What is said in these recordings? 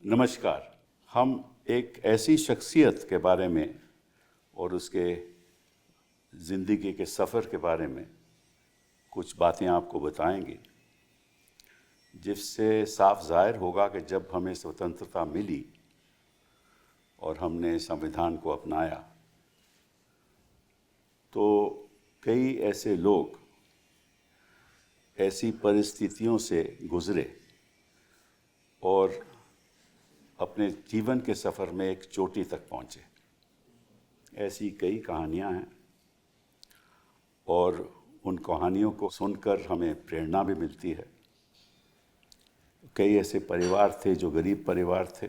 नमस्कार। हम एक ऐसी शख्सियत के बारे में और उसके ज़िंदगी के सफ़र के बारे में कुछ बातें आपको बताएंगे, जिससे साफ ज़ाहिर होगा कि जब हमें स्वतंत्रता मिली और हमने संविधान को अपनाया तो कई ऐसे लोग ऐसी परिस्थितियों से गुज़रे और अपने जीवन के सफ़र में एक चोटी तक पहुँचे। ऐसी कई कहानियाँ हैं और उन कहानियों को सुनकर हमें प्रेरणा भी मिलती है। कई ऐसे परिवार थे जो गरीब परिवार थे,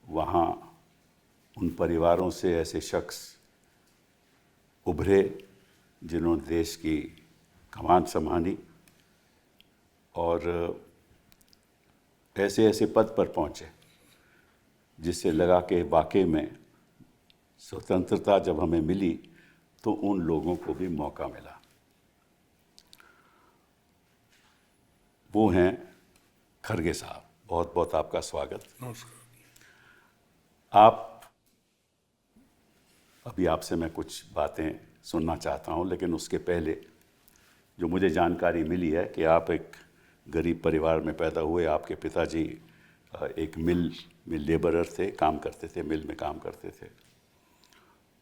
वहाँ उन परिवारों से ऐसे शख्स उभरे जिन्होंने देश की कमान संभाली और ऐसे ऐसे पद पर पहुँचे जिससे लगा कि वाकई में स्वतंत्रता जब हमें मिली तो उन लोगों को भी मौका मिला। वो हैं खरगे साहब। बहुत बहुत आपका स्वागत। नमस्कार। अभी आपसे मैं कुछ बातें सुनना चाहता हूँ, लेकिन उसके पहले जो मुझे जानकारी मिली है कि आप एक गरीब परिवार में पैदा हुए। आपके पिताजी एक मिल में लेबरर थे, काम करते थे, मिल में काम करते थे।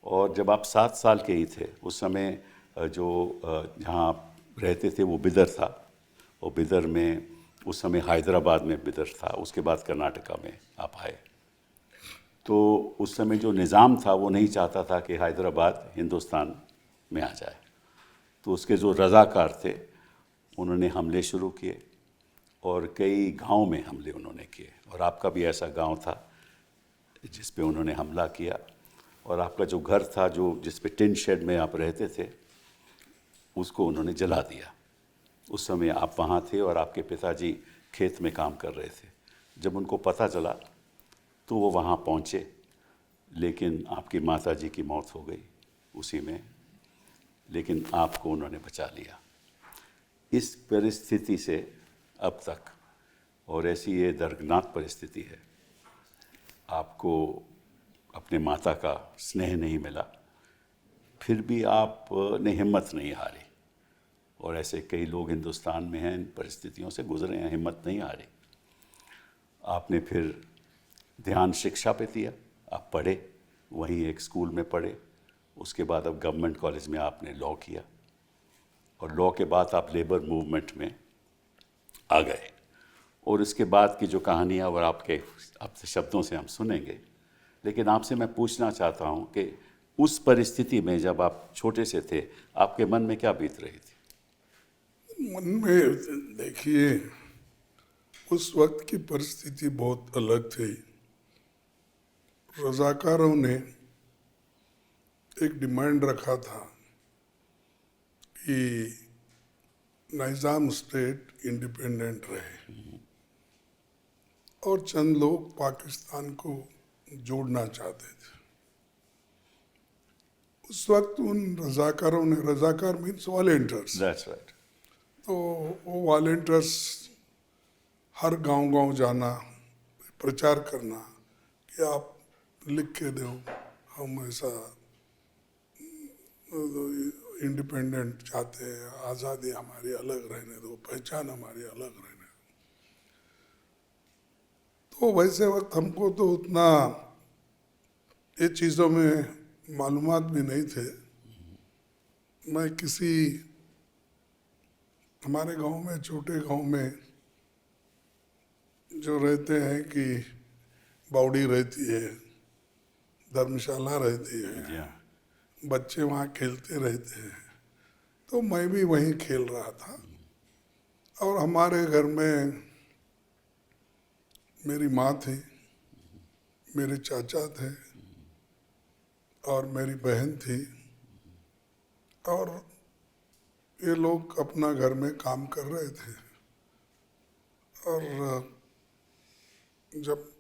और जब आप 7 साल के ही थे उस समय जो जहाँ आप रहते थे वो बिदर था, और बिदर में उस समय हैदराबाद में बिदर था, उसके बाद कर्नाटका में आप आए। तो उस समय जो निज़ाम था वो नहीं चाहता था कि हैदराबाद हिंदुस्तान में आ जाए, तो उसके जो रज़ाकार थे उन्होंने हमले शुरू किए और कई गांव में हमले उन्होंने किए। और आपका भी ऐसा गांव था जिस पे उन्होंने हमला किया, और आपका जो घर था जो जिस पे टिन शेड में आप रहते थे उसको उन्होंने जला दिया। उस समय आप वहाँ थे और आपके पिताजी खेत में काम कर रहे थे। जब उनको पता चला तो वो वहाँ पहुँचे, लेकिन आपकी माताजी की मौत हो गई उसी में, लेकिन आपको उन्होंने बचा लिया। इस परिस्थिति से अब तक, और ऐसी ये दर्दनाक परिस्थिति है, आपको अपने माता का स्नेह नहीं मिला, फिर भी आपने हिम्मत नहीं हारी। और ऐसे कई लोग हिंदुस्तान में हैं, इन परिस्थितियों से गुजरे हैं, हिम्मत नहीं हारी। आपने फिर ध्यान शिक्षा पे दिया, आप पढ़े, वहीं एक स्कूल में पढ़े। उसके बाद अब गवर्नमेंट कॉलेज में आपने लॉ किया, और लॉ के बाद आप लेबर मूवमेंट में आ गए। और इसके बाद की जो कहानियाँ और आपसे शब्दों से हम सुनेंगे, लेकिन आपसे मैं पूछना चाहता हूँ कि उस परिस्थिति में जब आप छोटे से थे, आपके मन में क्या बीत रही थी? मन में देखिए, उस वक्त की परिस्थिति बहुत अलग थी। रज़ाकारों ने एक डिमांड रखा था कि निज़ाम स्टेट इंडिपेंडेंट रहे, और चंद लोग पाकिस्तान को जोड़ना चाहते थे। उस वक्त उन रज़ाकारों ने, रज़ाकार मीन्स वॉलेंटियर्स, That's right. तो वो वॉलेंटियर्स हर गांव-गांव जाना, प्रचार करना कि आप लिख के दो, हम ऐसा इंडिपेंडेंट चाहते हैं, आज़ादी हमारी अलग रहने दो, पहचान हमारी अलग रहने दो। तो वैसे वक्त हमको तो उतना ये चीज़ों में मालूमात भी नहीं थे। मैं किसी हमारे गांव में, छोटे गांव में जो रहते हैं कि बावड़ी रहती है, धर्मशाला रहती है, जी हाँ। बच्चे वहाँ खेलते रहते हैं, तो मैं भी वहीं खेल रहा था। और हमारे घर में मेरी माँ थी, मेरे चाचा थे और मेरी बहन थी, और ये लोग अपना घर में काम कर रहे थे। और जब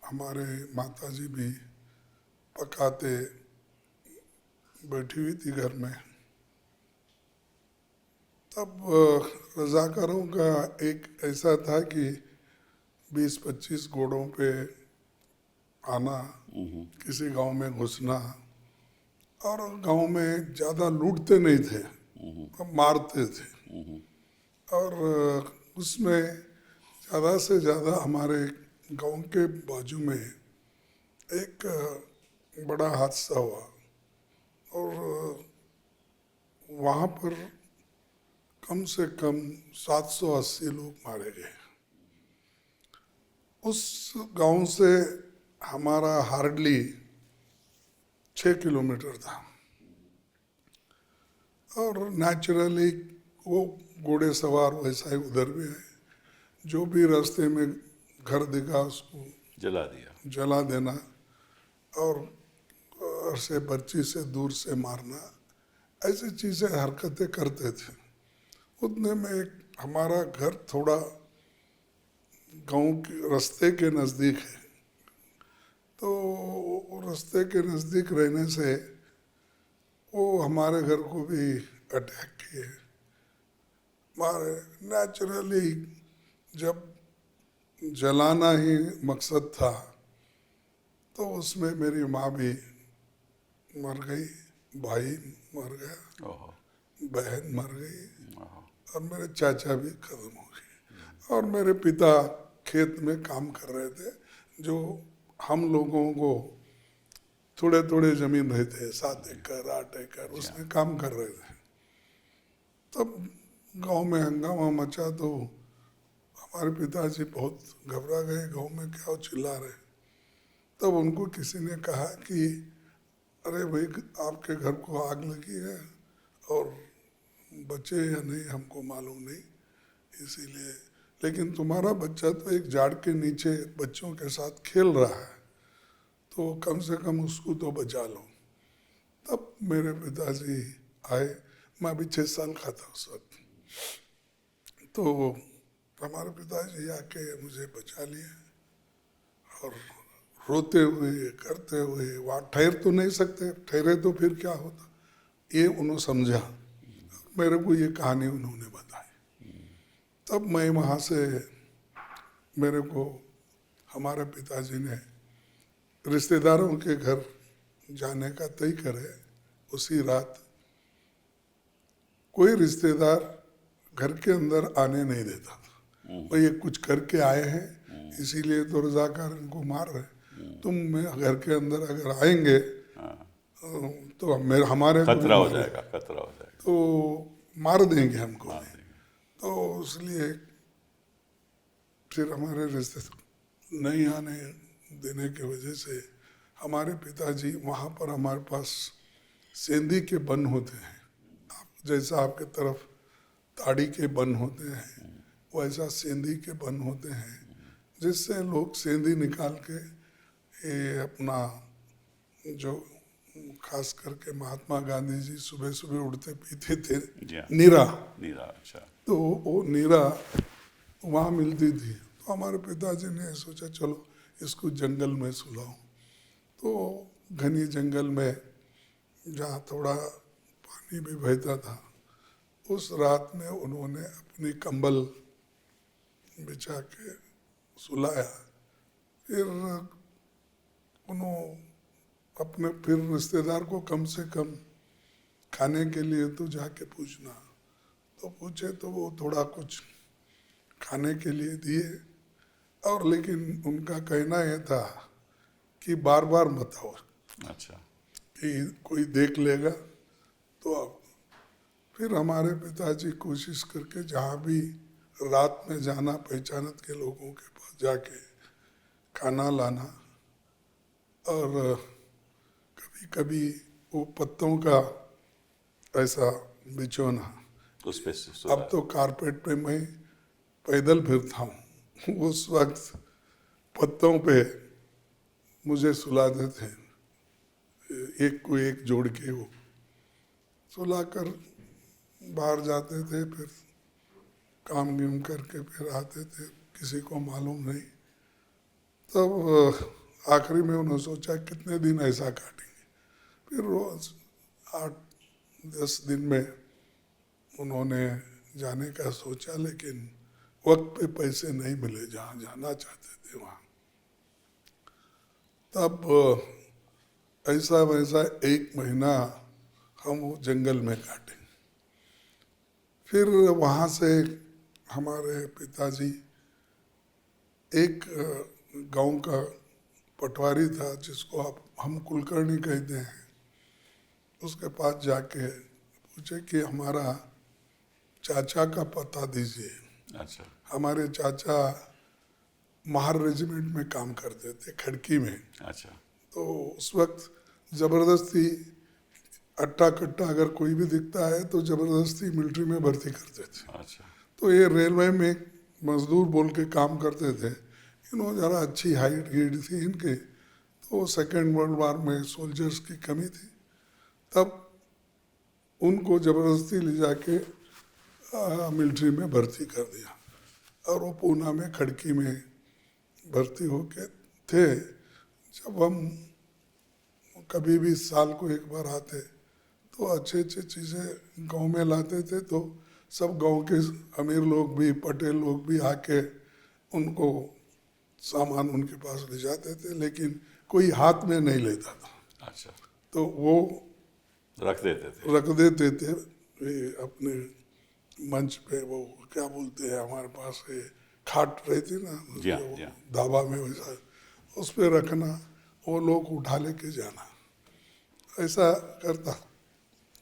हमारे माताजी भी पकाते बैठी हुई थी घर में, तब रज़ाकारों का एक ऐसा था कि 20-25 घोड़ों पे आना, किसी गांव में घुसना, और गांव में ज़्यादा लूटते नहीं थे, मारते थे। और उसमें ज़्यादा से ज़्यादा हमारे गांव के बाजू में एक बड़ा हादसा हुआ, और वहाँ पर कम से कम 780 लोग मारे गए। उस गांव से हमारा हार्डली 6 किलोमीटर था, और नेचुरली वो घोड़े सवार वैसा ही उधर भी है, जो भी रास्ते में घर दिखा उसको जला देना, और से बर्ची से दूर से मारना, ऐसी चीज़ें हरकतें करते थे। उतने में एक हमारा घर थोड़ा गांव के रास्ते के नज़दीक है, तो रास्ते के नज़दीक रहने से वो हमारे घर को भी अटैक किए मारे। नेचुरली जब जलाना ही मकसद था, तो उसमें मेरी माँ भी मर गई, भाई मर गया, बहन मर गई, और मेरे चाचा भी खत्म हो गए। और मेरे पिता खेत में काम कर रहे थे, जो हम लोगों को थोड़े थोड़े जमीन रहते हैं, 7 एकड़ 8 एकड़, उसमें काम कर रहे थे। तब गांव में हंगामा मचा, तो हमारे पिताजी बहुत घबरा गए, गांव में क्या चिल्ला रहे। तब उनको किसी ने कहा कि अरे भाई, आपके घर को आग लगी है, और बचे या नहीं हमको मालूम नहीं, इसीलिए, लेकिन तुम्हारा बच्चा तो एक झाड़ के नीचे बच्चों के साथ खेल रहा है, तो कम से कम उसको तो बचा लो। तब मेरे पिताजी आए, मैं अभी 6 साल का था उस वक्त, तो हमारे पिताजी आके मुझे बचा लिए, और रोते हुए करते हुए, वहाँ ठहर तो नहीं सकते, ठहरे तो फिर क्या होता, ये उन्होंने समझा। मेरे को ये कहानी उन्होंने बताई। तब मैं वहाँ से, मेरे को हमारे पिताजी ने रिश्तेदारों के घर जाने का तय करे। उसी रात कोई रिश्तेदार घर के अंदर आने नहीं देता था, भाई ये कुछ करके आए हैं, इसीलिए तो रजाकार इनको मार रहे, तुम घर के अंदर अगर आएंगे तो हमारे खतरा हो जाएगा, तो मार देंगे हमको। तो इसलिए फिर हमारे रिश्तेदार नहीं आने देने की वजह से हमारे पिताजी, वहाँ पर हमारे पास सेंधी के बन होते हैं, जैसा आपके तरफ ताड़ी के बन होते हैं, वैसा सेंधी के बन होते हैं, जिससे लोग सेंधी निकाल के ये अपना, जो खास करके महात्मा गांधी जी सुबह सुबह उठते पीते थे, नीरा। अच्छा। तो वो नीरा वहाँ मिलती थी, तो हमारे पिताजी ने सोचा चलो इसको जंगल में सुलाओ। तो घनी जंगल में जहाँ थोड़ा पानी भी बहता था, उस रात में उन्होंने अपनी कंबल बिछा के सुलाया। फिर उन्होंने अपने फिर रिश्तेदार को कम से कम खाने के लिए तो जाके पूछना, तो पूछे तो वो थोड़ा कुछ खाने के लिए दिए, और लेकिन उनका कहना यह था कि बार बार मत आओ, अच्छा, कि कोई देख लेगा तो आओ। फिर हमारे पिताजी कोशिश करके जहाँ भी रात में जाना, पहचानत के लोगों के पास जाके खाना लाना, और कभी कभी वो पत्तों का ऐसा बिछोना। उस पे अब तो कारपेट पे मैं पैदल फिरता हूँ, उस वक्त पत्तों पे मुझे सुलाते थे, एक को एक जोड़ के वो सुलाकर बाहर जाते थे, फिर काम गिम करके फिर आते थे, किसी को मालूम नहीं। तब आखिरी में उन्होंने सोचा कितने दिन ऐसा काटेंगे, फिर रोज 8-10 दिन में उन्होंने जाने का सोचा, लेकिन वक्त पे पैसे नहीं मिले जहाँ जाना चाहते थे वहाँ। तब ऐसा वैसा 1 महीना हम वो जंगल में काटे। फिर वहाँ से हमारे पिताजी एक गांव का पटवारी था जिसको हम कुलकर्णी कहते हैं, उसके पास जाके पूछे कि हमारा चाचा का पता दीजिए। अच्छा। हमारे चाचा महार रेजिमेंट में काम करते थे, खड़की में। अच्छा। तो उस वक्त ज़बरदस्ती अट्टा कट्टा अगर कोई भी दिखता है तो ज़बरदस्ती मिलिट्री में भर्ती करते थे। अच्छा। तो ये रेलवे में मजदूर बोल के काम करते थे। इन्होंने ज़रा अच्छी हाइट गीट थी इनके, तो सेकेंड वर्ल्ड वार में सोल्जर्स की कमी थी। तब उनको ज़बरदस्ती ले जाके मिलिट्री में भर्ती कर दिया और वो पूना में खड़की में भर्ती होके थे। जब हम कभी भी साल को एक बार आते तो अच्छे अच्छे चीज़ें गांव में लाते थे, तो सब गांव के अमीर लोग भी, पटेल लोग भी आके उनको सामान उनके पास ले जाते थे, लेकिन कोई हाथ में नहीं लेता था। अच्छा। तो वो रख देते थे अपने मंच पे। वो क्या बोलते हैं, हमारे पास ये खाट रहती ना, जी हाँ, जो जी हाँ। धाबा में वैसा, उस पे रखना, वो लोग उठा लेके जाना, ऐसा करते थे।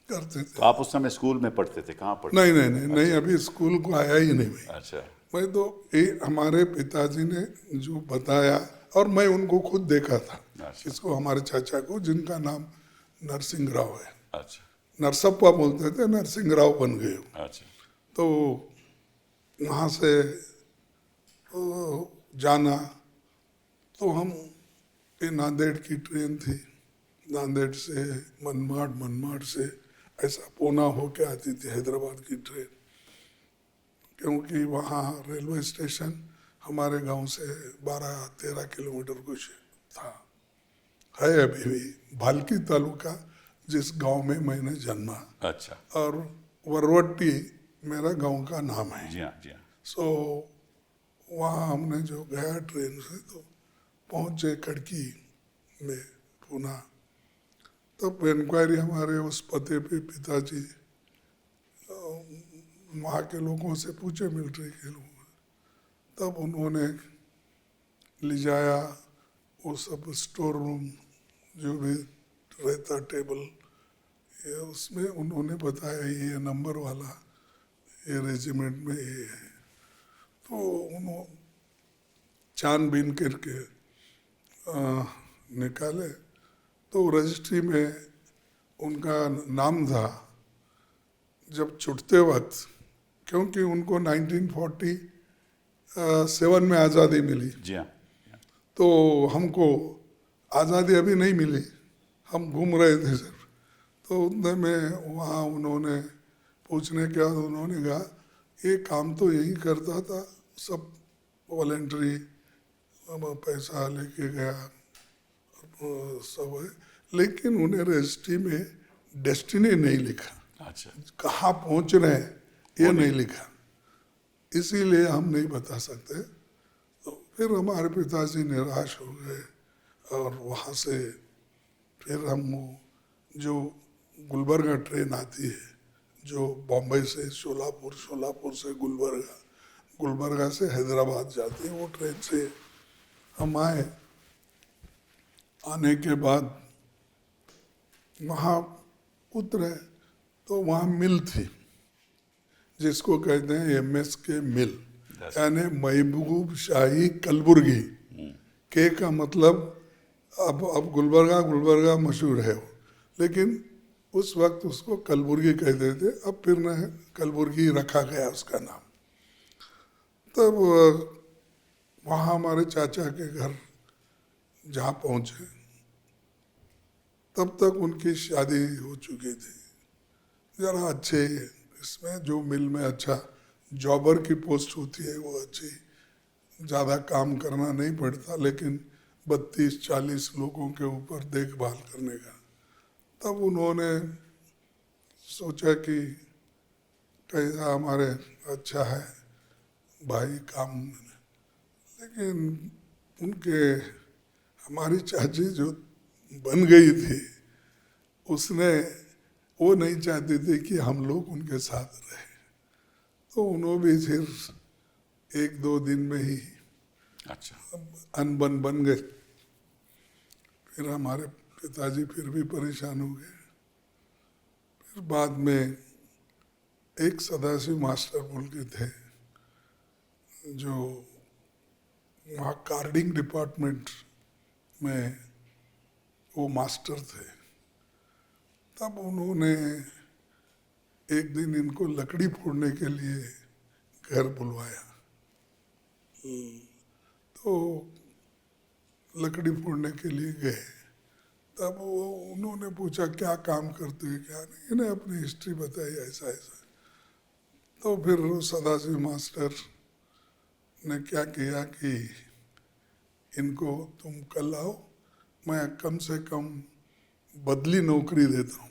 तो आप उस समय स्कूल में पढ़ते थे? कहाँ पढ़ते नहीं थे? नहीं नहीं नहीं, अभी स्कूल को आया ही नहीं मैं। अच्छा। मैं तो ये हमारे पिताजी ने जो बताया और मैं उनको खुद देखा था। अच्छा। इसको हमारे चाचा को, जिनका नाम नरसिंह राव है, अच्छा। नरसप्पा बोलते थे, नरसिंह राव बन गए। अच्छा। तो वहाँ से जाना, तो हम ये नांदेड़ की ट्रेन थी, नांदेड़ से मनमाड, मनमाड से ऐसा पूना होके आती थी हैदराबाद की ट्रेन, क्योंकि वहाँ रेलवे स्टेशन हमारे गांव से 12-13 किलोमीटर कुछ था। है अभी भी भालकी तालुका, जिस गांव में मैंने जन्मा। अच्छा। और वरवट्टी मेरा गांव का नाम है। जी हाँ, जी हाँ। सो वहाँ हमने जो गया ट्रेन से, तो पहुँचे खड़की में पूना। तब इंक्वायरी हमारे उस पते पे पिताजी वहाँ के लोगों से पूछे, मिलिट्री के लोगों, तब उन्होंने ले जाया वो सब स्टोर रूम जो भी रहता, टेबल, ये उसमें उन्होंने बताया ये नंबर वाला ये रेजिमेंट में ये है। तो उन्होंने छानबीन करके निकाले, तो रजिस्ट्री में उनका नाम था। जब छुटते वक्त, क्योंकि उनको 1947 में आज़ादी मिली, जी हाँ। तो हमको आज़ादी अभी नहीं मिली, हम घूम रहे थे सिर्फ। तो उतने में वहाँ उन्होंने पूछने के बाद उन्होंने कहा ये काम तो यही करता था, सब वॉलेंट्री पैसा लेके गया सब है, लेकिन उन्हें रजिस्ट्री में डेस्टिनी नहीं लिखा। अच्छा। कहाँ पहुँच रहे हैं ये नहीं लिखा, इसीलिए हम नहीं बता सकते। तो फिर हमारे पिताजी निराश हो गए और वहाँ से फिर हम वो जो गुलबर्गा ट्रेन आती है, जो बॉम्बे से शोलापुर, शोलापुर से गुलबर्गा, गुलबर्गा से हैदराबाद जाती है, वो ट्रेन से हम आए। आने के बाद वहाँ उतरे तो वहाँ मिल थी, जिसको कहते हैं MS के मिल, यानी महबूब शाही कलबुर्गी। के का मतलब अब गुलबर्गा, गुलबर्गा मशहूर है वो, लेकिन उस वक्त उसको कलबुर्गी कहते थे। अब फिर न कलबुर्गी रखा गया उसका नाम। तब वहाँ हमारे चाचा के घर जहाँ पहुँचे, तब तक उनकी शादी हो चुकी थी। ज़रा अच्छे इसमें, जो मिल में अच्छा जॉबर की पोस्ट होती है वो अच्छी, ज़्यादा काम करना नहीं पड़ता, लेकिन 32-40 लोगों के ऊपर देखभाल करने का। तब उन्होंने सोचा कि कैसा हमारे अच्छा है, भाई काम में। लेकिन उनके हमारी चाची जो बन गई थी, उसने वो नहीं चाहती थी कि हम लोग उनके साथ रहे, तो उन्होंने भी फिर 1-2 दिन में ही अच्छा। अनबन बन गए। फिर हमारे पिताजी फिर भी परेशान हो गए। फिर बाद में एक सदाशिव मास्टर बोल के थे, जो वहाँ कार्डिंग डिपार्टमेंट में वो मास्टर थे। तब उन्होंने एक दिन इनको लकड़ी फोड़ने के लिए घर बुलवाया। तो लकड़ी फोड़ने के लिए गए। तब वो उन्होंने पूछा क्या काम करते हैं क्या नहीं, इन्हें अपनी हिस्ट्री बताई ऐसा ऐसा। तो फिर सदाशिव मास्टर ने क्या किया कि इनको तुम कल आओ, मैं कम से कम बदली नौकरी देता हूँ।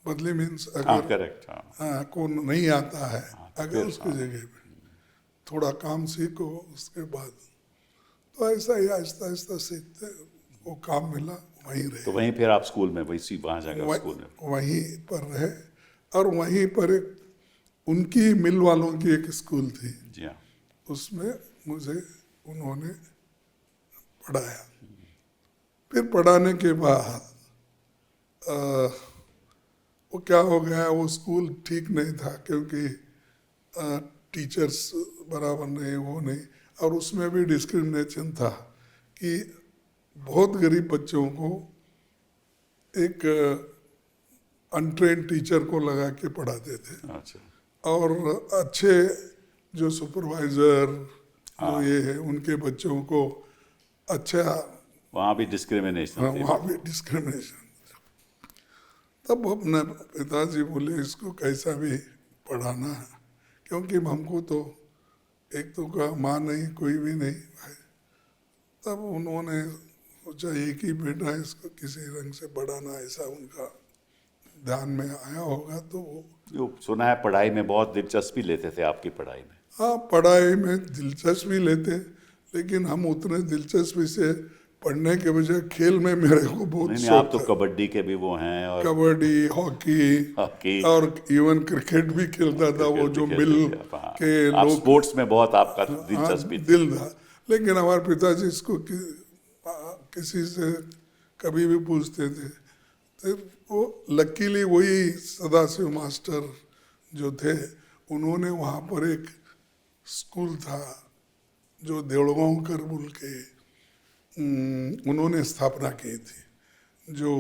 बदली मीन्स हाँ, अगर करेक्ट। हाँ, हाँ को नहीं आता है, तो अगर फिर, उसकी हाँ। जगह पे थोड़ा काम सीखो, उसके बाद तो ऐसा ही आहिस्ता आहिस्ता सीखते वो काम मिला, वहीं तो रहे। वहीं फिर आप स्कूल में वहाँ जाकर स्कूल में? वहीं पर रहे। और वहीं पर एक उनकी मिल वालों की एक स्कूल थी, जी हाँ। उसमें मुझे उन्होंने पढ़ाया। फिर पढ़ाने के बाद वो क्या हो गया, वो स्कूल ठीक नहीं था, क्योंकि टीचर्स बराबर नहीं, वो नहीं, और उसमें भी डिस्क्रिमिनेशन था कि बहुत गरीब बच्चों को एक अनट्रेन्ड टीचर को लगा के पढ़ाते थे, अच्छा। और अच्छे जो सुपरवाइजर जो ये है उनके बच्चों को अच्छा, वहाँ भी डिस्क्रिमिनेशन थी? वहाँ भी डिस्क्रिमिनेशन। तब अपने पिताजी बोले इसको कैसा भी पढ़ाना है, क्योंकि हमको तो एक तो का माँ नहीं, कोई भी नहीं भाई। तब उन्होंने सोचा एक ही बेटा है, इसको किसी रंग से बढ़ाना, ऐसा उनका ध्यान में आया होगा। तो वो जो सुना है पढ़ाई में बहुत दिलचस्पी लेते थे, आपकी पढ़ाई में? हाँ, पढ़ाई में दिलचस्पी लेते, लेकिन हम उतने दिलचस्पी से पढ़ने के बजाय खेल में मेरे को बहुत नहीं, आप शौक तो था। कबड्डी के भी वो हैं, और कबड्डी, हॉकी, हॉकी, और इवन क्रिकेट भी खेलता था। वो क्रिकेट भी जो खेलते मिल थे आप। हाँ, के आप लोग, स्पोर्ट्स में बहुत आपका हाँ, दिलचस्पी थी। दिल था। लेकिन हमारे पिताजी इसको किसी से कभी भी पूछते थे, तो वो लकीली वही सदाशिव मास्टर जो थे, उन्होंने वहाँ पर एक स्कूल था जो देवड़गांवकर बोल के उन्होंने स्थापना की थी, जो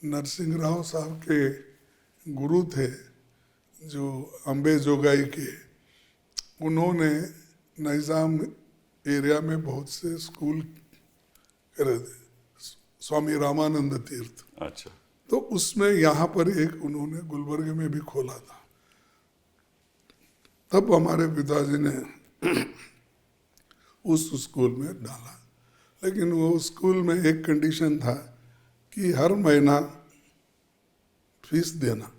नरसिंह राव साहब के गुरु थे, जो अम्बे जोगाई के। उन्होंने निज़ाम एरिया में बहुत से स्कूल करे थे, स्वामी रामानंद तीर्थ। अच्छा। तो उसमें यहाँ पर एक उन्होंने गुलबर्ग में भी खोला था। तब हमारे पिताजी ने उस स्कूल में डाला। लेकिन वो स्कूल में एक कंडीशन था कि हर महीना फीस देना।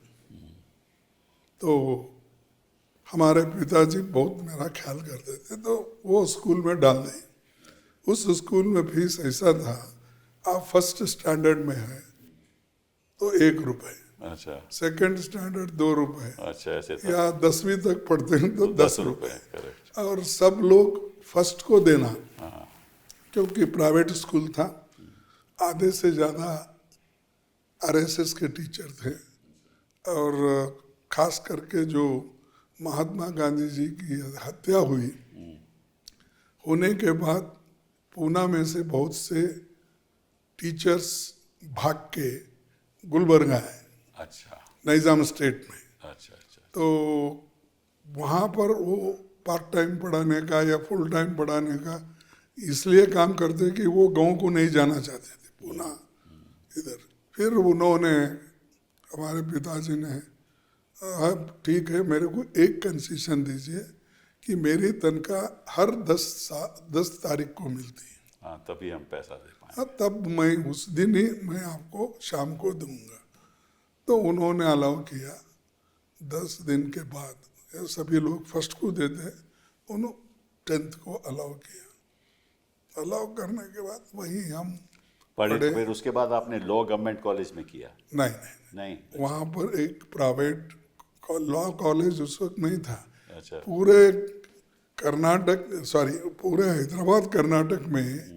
तो हमारे पिताजी बहुत मेरा ख्याल करते थे, तो वो स्कूल में डाल दी। उस स्कूल में फीस ऐसा था, आप फर्स्ट स्टैंडर्ड में हैं तो 1 रुपये, अच्छा। सेकंड स्टैंडर्ड 2 रुपये, अच्छा, ऐसे था। या 10वीं तक पढ़ते हैं तो 10 रुपये। करेक्ट। और सब लोग फर्स्ट को देना, हाँ, क्योंकि प्राइवेट स्कूल था। आधे से ज़्यादा आरएसएस के टीचर थे, और खास करके जो महात्मा गांधी जी की हत्या हुई, होने के बाद पूना में से बहुत से टीचर्स भाग के गुलबर्गा आए, अच्छा, निज़ाम स्टेट में। अच्छा, अच्छा। तो वहाँ पर वो पार्ट टाइम पढ़ाने का या फुल टाइम पढ़ाने का इसलिए काम करते कि वो गांव को नहीं जाना चाहते थे, पूना इधर। फिर उन्होंने, हमारे पिताजी ने, अब ठीक है मेरे को एक कंसेशन दीजिए कि मेरी तनख्वाह हर 10 तारीख को मिलती है। हाँ, तभी हम पैसा दे पाए। हाँ, तब मैं उस दिन ही मैं आपको शाम को दूंगा। तो उन्होंने अलाउ किया। 10 दिन के बाद सभी लोग फर्स्ट को देते, 10th को अलाउ किया। अलाउ करने के बाद वहीं हम पढ़े। पढ़े। फिर उसके बाद आपने लॉ गवर्नमेंट कॉलेज में किया? नहीं नहीं, नहीं। वहाँ पर एक प्राइवेट लॉ कॉलेज उस वक्त नहीं था। अच्छा। पूरे पूरे हैदराबाद कर्नाटक में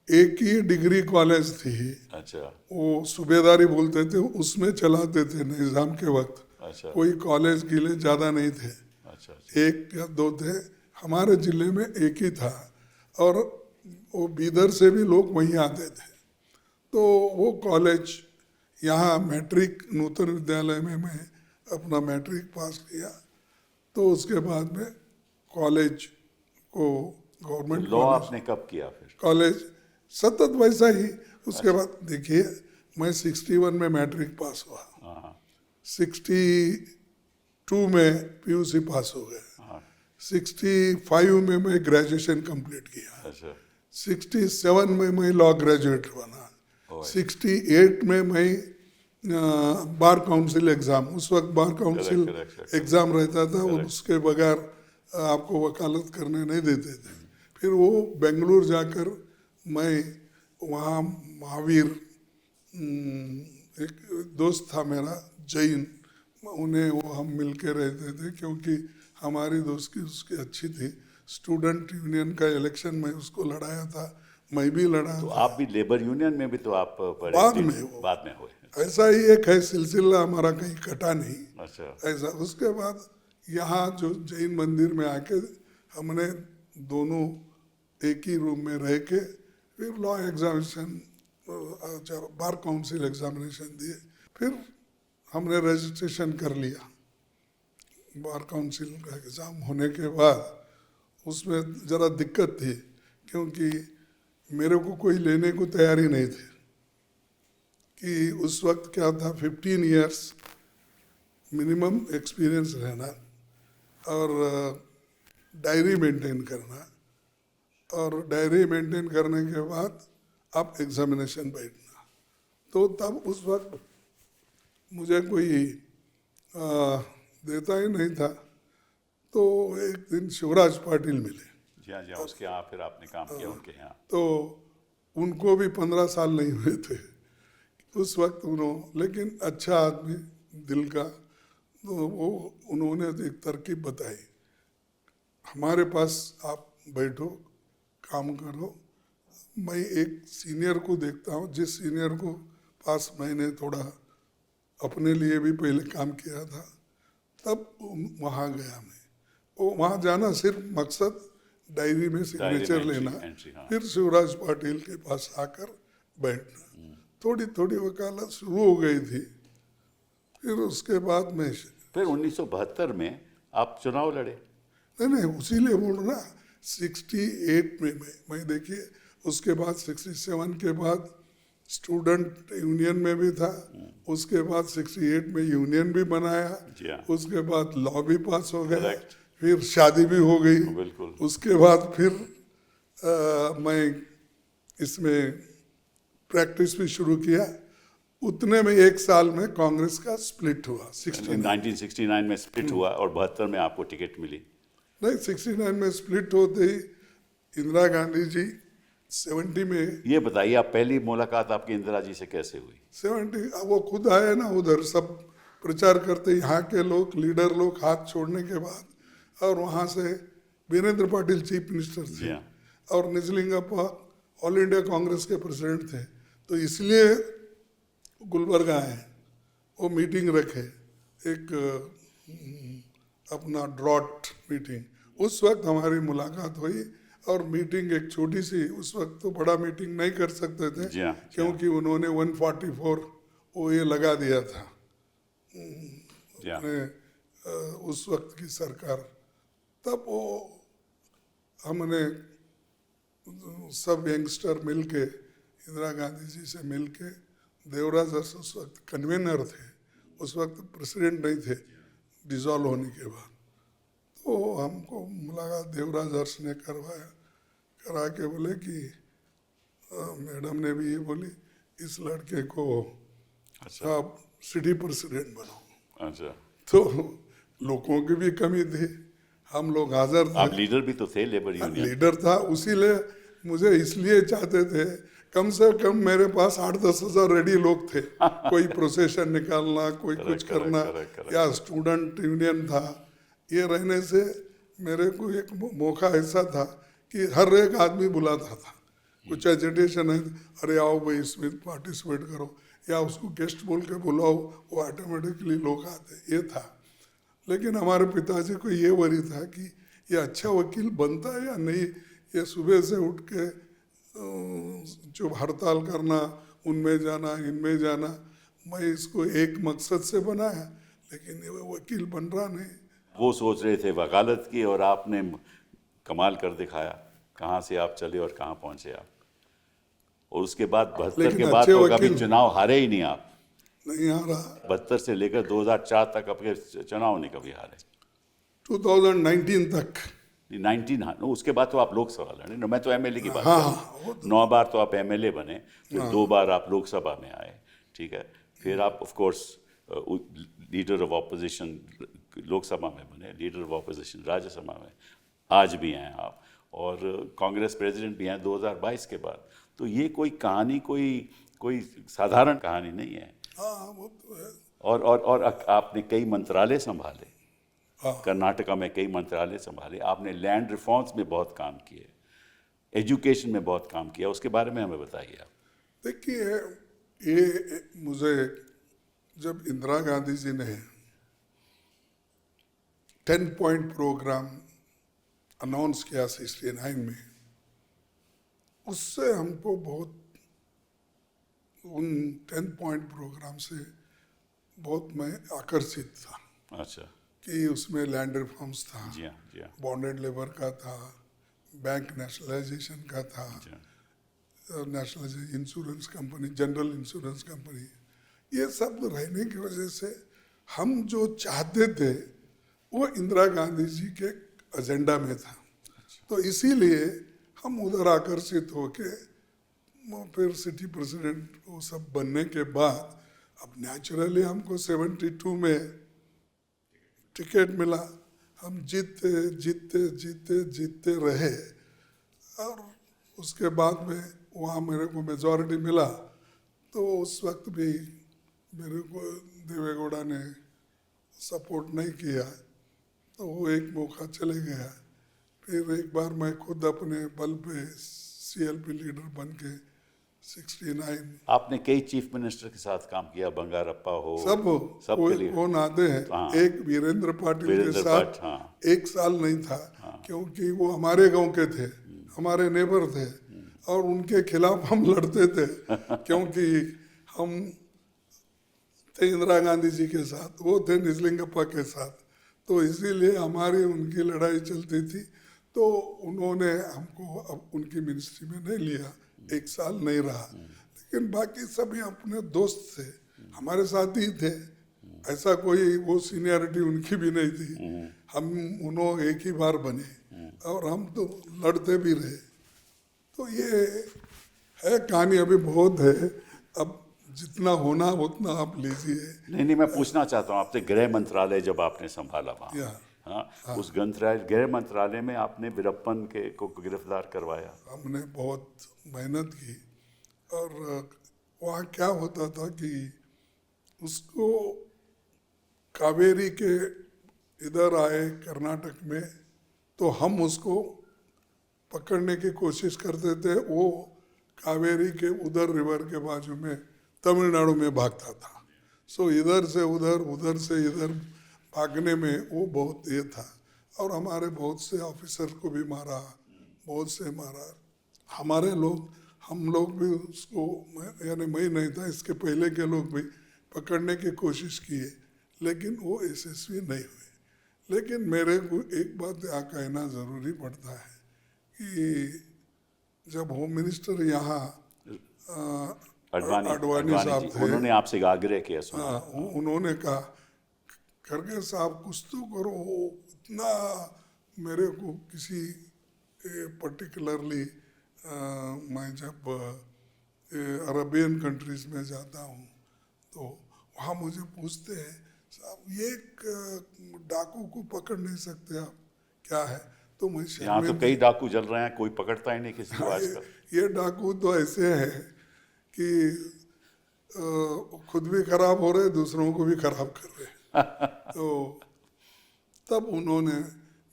एक ही डिग्री कॉलेज थी। अच्छा। वो सूबेदारी बोलते थे, उसमें चलाते थे निज़ाम के वक्त। अच्छा। कोई कॉलेज गिले ज़्यादा नहीं थे, अच्छा। अच्छा। एक या दो थे। हमारे ज़िले में एक ही था, और वो बीदर से भी लोग वहीं आते थे। तो वो कॉलेज यहाँ मैट्रिक नूतन विद्यालय में मैं अपना मैट्रिक पास किया। तो उसके बाद में कॉलेज को गवर्नमेंट लॉ कॉलेज आपने कब किया फिर? कॉलेज सतत वैसा ही। उसके बाद देखिए, मैं 61 में मैट्रिक पास हुआ, हाँ। 62 में पीयूसी पास हो गया, हाँ। 65 में मैं ग्रेजुएशन कंप्लीट किया, अच्छा। 67 में मैं लॉ ग्रेजुएट बना, ओह। 68 में मैं बार काउंसिल एग्ज़ाम, उस वक्त बार काउंसिल correct. एग्ज़ाम रहता था, उसके बगैर आपको वकालत करने नहीं देते थे। फिर वो बेंगलुरु जाकर मैं वहाँ महावीर, एक दोस्त था मेरा जैन, उन्हें वो हम मिल के रहते थे, क्योंकि हमारी दोस्ती उसकी अच्छी थी। स्टूडेंट यूनियन का इलेक्शन में उसको लड़ाया था, मैं भी लड़ा तो था। आप भी लेबर यूनियन में भी तो आप पढ़े? बाद में वो। बाद में हुए? ऐसा ही एक है सिलसिला, हमारा कहीं कटा नहीं। अच्छा। ऐसा उसके बाद यहाँ जो जैन मंदिर में आके हमने दोनों एक ही रूम में रह के फिर law examination, bar council examination दिए। फिर हमने रजिस्ट्रेशन कर लिया। बार काउंसिल का एग्ज़ाम होने के बाद उसमें ज़रा दिक्कत थी, क्योंकि मेरे को कोई लेने को तैयारी नहीं थी। कि उस वक्त क्या था, 15 इयर्स मिनिमम एक्सपीरियंस रहना, और डायरी मेंटेन करना, और डायरी मेंटेन करने के बाद आप एग्जामिनेशन बैठना। तो तब उस वक्त मुझे कोई देता ही नहीं था। तो एक दिन शिवराज पाटिल मिले। जी हाँ, जी हाँ, उसके यहाँ फिर आपने काम किया उनके यहाँ? तो उनको भी 15 साल नहीं हुए थे उस वक्त उन्होंने, लेकिन अच्छा आदमी दिल का। तो वो उन्होंने एक तरकीब बताई, हमारे पास आप बैठो, काम करो, मैं एक सीनियर को देखता हूँ, जिस सीनियर को पास मैंने थोड़ा अपने लिए भी पहले काम किया था, तब वहाँ गया मैं। वो वहाँ जाना सिर्फ मकसद डायरी में सिग्नेचर लेना, हाँ। फिर शिवराज पाटिल के पास आकर बैठना। थोड़ी थोड़ी वकालत शुरू हो गई थी। फिर उसके बाद में फिर 1972 में आप चुनाव लड़े? नहीं, उसीलिए बोल रहा, 68 में मैं देखिए, उसके बाद 67 के बाद स्टूडेंट यूनियन में भी था, उसके बाद 68 में यूनियन भी बनाया, उसके बाद लॉ भी पास हो गया, फिर शादी भी हो गई। बिल्कुल। उसके बाद फिर मैं इसमें प्रैक्टिस भी शुरू किया। उतने में एक साल में कांग्रेस का स्प्लिट हुआ, 1969 में स्प्लिट हुआ, और 72 में आपको टिकट मिली? नहीं, 69 में स्प्लिट होते ही इंदिरा गांधी जी 70 में। ये बताइए, आप पहली मुलाकात आपकी इंदिरा जी से कैसे हुई? 70 वो खुद आए ना, उधर सब प्रचार करते, यहाँ के लोग, लीडर लोग हाथ छोड़ने के बाद, और वहाँ से वीरेंद्र पाटिल चीफ मिनिस्टर थे, और निजलिंगप्पा ऑल इंडिया कांग्रेस के प्रेसिडेंट थे। तो इसलिए गुलबर्गा आए, वो मीटिंग रखे, एक अपना ड्रॉट मीटिंग। उस वक्त हमारी मुलाकात हुई, और मीटिंग एक छोटी सी, उस वक्त तो बड़ा मीटिंग नहीं कर सकते थे, क्योंकि उन्होंने 144 वो ये लगा दिया था उस वक्त की सरकार। तब वो हमने सब यंगस्टर मिलके, इंदिरा गांधी जी से मिलके, देवराज हर्ष उस वक्त कन्वेनर थे, उस वक्त प्रेसिडेंट नहीं थे डिसॉल्व होने के बाद। तो हमको मुलाकात देवराज हर्ष ने करा के बोले कि मैडम ने भी ये बोली, इस लड़के को आप सिटी प्रेसिडेंट बनाओ। अच्छा। तो लोगों की भी कमी थी, हम लोग हाजिर थे। आप लीडर भी तो थे लेबर यूनियन। लीडर था, उसीलिए मुझे इसलिए चाहते थे कम से कम मेरे पास 8-10 हज़ार रेडी लोग थे। कोई प्रोसेशन निकालना, कोई कुछ करेक्ट करना, करेक्ट करेक्ट। या स्टूडेंट यूनियन था। ये रहने से मेरे को एक मौका ऐसा था कि हर एक आदमी बुलाता था। कुछ एजिटेशन है, अरे आओ भाई इसमें पार्टिसिपेट करो, या उसको गेस्ट बोल के बुलाओ, वो ऑटोमेटिकली लोग आते, ये था। लेकिन हमारे पिताजी को ये वरी था कि ये अच्छा वकील बनता है या नहीं। ये सुबह से उठ के जो हड़ताल करना, उनमें जाना इनमें जाना, मैं इसको एक मकसद से बनाया, लेकिन ये वकील बन रहा नहीं। वो सोच रहे थे वकालत की और आपने कमाल कर दिखाया। कहाँ से आप चले और कहाँ पहुँचे आप। और उसके बाद 72 लेकिन के बाद अच्छे तो कभी वकील चुनाव हारे ही नहीं आप। नहीं आ रहा। 72 से लेकर 2004 तक आपके चुनाव नहीं कभी हारे। 2019 तक 19 हाँ, उसके बाद तो आप लोकसभा लड़े ना, मैं तो एमएलए की बात हाँ, कर रहा हूँ। वो तो 9 बार तो आप एमएलए बने, फिर 2 बार आप लोकसभा में आए, ठीक है। फिर आप of course leader of opposition Lok Sabha में बने, लीडर ऑफ ऑपोजिशन राज्यसभा में आज भी हैं आप, और कांग्रेस प्रेसिडेंट भी हैं 2022 के बाद। तो ये कोई कहानी कोई साधारण कहानी नहीं है। हाँ, वो तो है। और आपने कई मंत्रालय संभाले, हाँ। कर्नाटका में कई मंत्रालय संभाले, आपने लैंड रिफॉर्म्स में बहुत काम किए, एजुकेशन में बहुत काम किया, उसके बारे में हमें बताइए आप। देखिए, ये मुझे जब इंदिरा गांधी जी ने 10 पॉइंट प्रोग्राम अनाउंस किया 69 में, उससे हमको बहुत उन 10 पॉइंट प्रोग्राम से बहुत मैं आकर्षित था। अच्छा। कि उसमें लैंड रिफॉर्म्स था, जी हाँ जी हाँ बॉन्डेड लेबर का था, बैंक नेशनलाइजेशन का था, जी हाँ। Nationalisation insurance company, general insurance company, ये सब रहने की वजह से हम जो चाहते थे वो इंदिरा गांधी जी के एजेंडा में था। तो इसीलिए हम उधर आकर्षित होके फिर सिटी प्रेसिडेंट वो सब बनने के बाद, अब नेचुरली हमको 72 में टिकट मिला, हम जीतते जीतते जीतते जीतते रहे, और उसके बाद में वहाँ मेरे को मेजॉरिटी मिला। तो उस वक्त भी मेरे को देवेगौड़ा ने सपोर्ट नहीं किया, तो वो एक मौका चले गया। फिर एक बार मैं खुद अपने बल पे CLP लीडर बन के 69। आपने कई चीफ मिनिस्टर के साथ काम किया, बंगारप्पा हो, सब के लिए। वो नाते हैं। हाँ। एक वीरेंद्र पाटिल के वीरेंद्र साथ पाट, हाँ। 1 साल नहीं था, क्योंकि वो हमारे गांव के थे, हमारे नेबर थे, और उनके खिलाफ हम लड़ते थे क्योंकि हम थे इंदिरा गांधी जी के साथ, वो थे निजलिंगप्पा के साथ, तो इसीलिए हमारी उनकी लड़ाई चलती थी। तो उन्होंने हमको अब उनकी मिनिस्ट्री में नहीं लिया, 1 साल नहीं रहा, लेकिन बाकी सभी अपने दोस्त थे, हमारे साथ ही थे। ऐसा कोई वो सीनियरिटी उनकी भी नहीं थी। हम उन्होंने एक ही बार बने, और हम तो लड़ते भी रहे। तो ये है कहानी, अभी बहुत है, अब जितना होना उतना आप लीजिए। नहीं, मैं पूछना चाहता हूँ आपसे, गृह मंत्रालय जब आपने संभाला वहाँ, हाँ, उस गृह मंत्रालय में आपने वीरप्पन को गिरफ्तार करवाया। हमने बहुत मेहनत की, और वहाँ क्या होता था कि उसको कावेरी के इधर आए कर्नाटक में, तो हम उसको पकड़ने की कोशिश करते थे। वो कावेरी के उधर रिवर के बाजू में तमिलनाडु में भागता था। सो इधर से उधर, उधर से इधर भागने में वो बहुत ये था, और हमारे बहुत से ऑफिसर को भी मारा, बहुत से मारा। हमारे लोग, हम लोग भी उसको, यानी मैं नहीं था, इसके पहले के लोग भी पकड़ने की कोशिश किए, लेकिन वो यशस्वी नहीं हुए। लेकिन मेरे को एक बात यहाँ कहना ज़रूरी पड़ता है कि जब होम मिनिस्टर यहाँ अडवाणी साहब थे, उन्होंने आपसे आग्रह किया, सुना। हाँ, उन्होंने कहा खड़गे साहब कुछ तो करो। इतना मेरे को किसी पर्टिकुलरली, मैं जब अरबियन कंट्रीज में जाता हूँ तो वहाँ मुझे पूछते हैं, साहब ये एक डाकू को पकड़ नहीं सकते आप, क्या है, तो मैं यहाँ तो कई डाकू जल रहे हैं, कोई पकड़ता ही नहीं किसी को आजकल। ये डाकू तो ऐसे हैं कि खुद भी खराब हो रहे, दूसरों को भी खराब कर रहे हैं। तो तब उन्होंने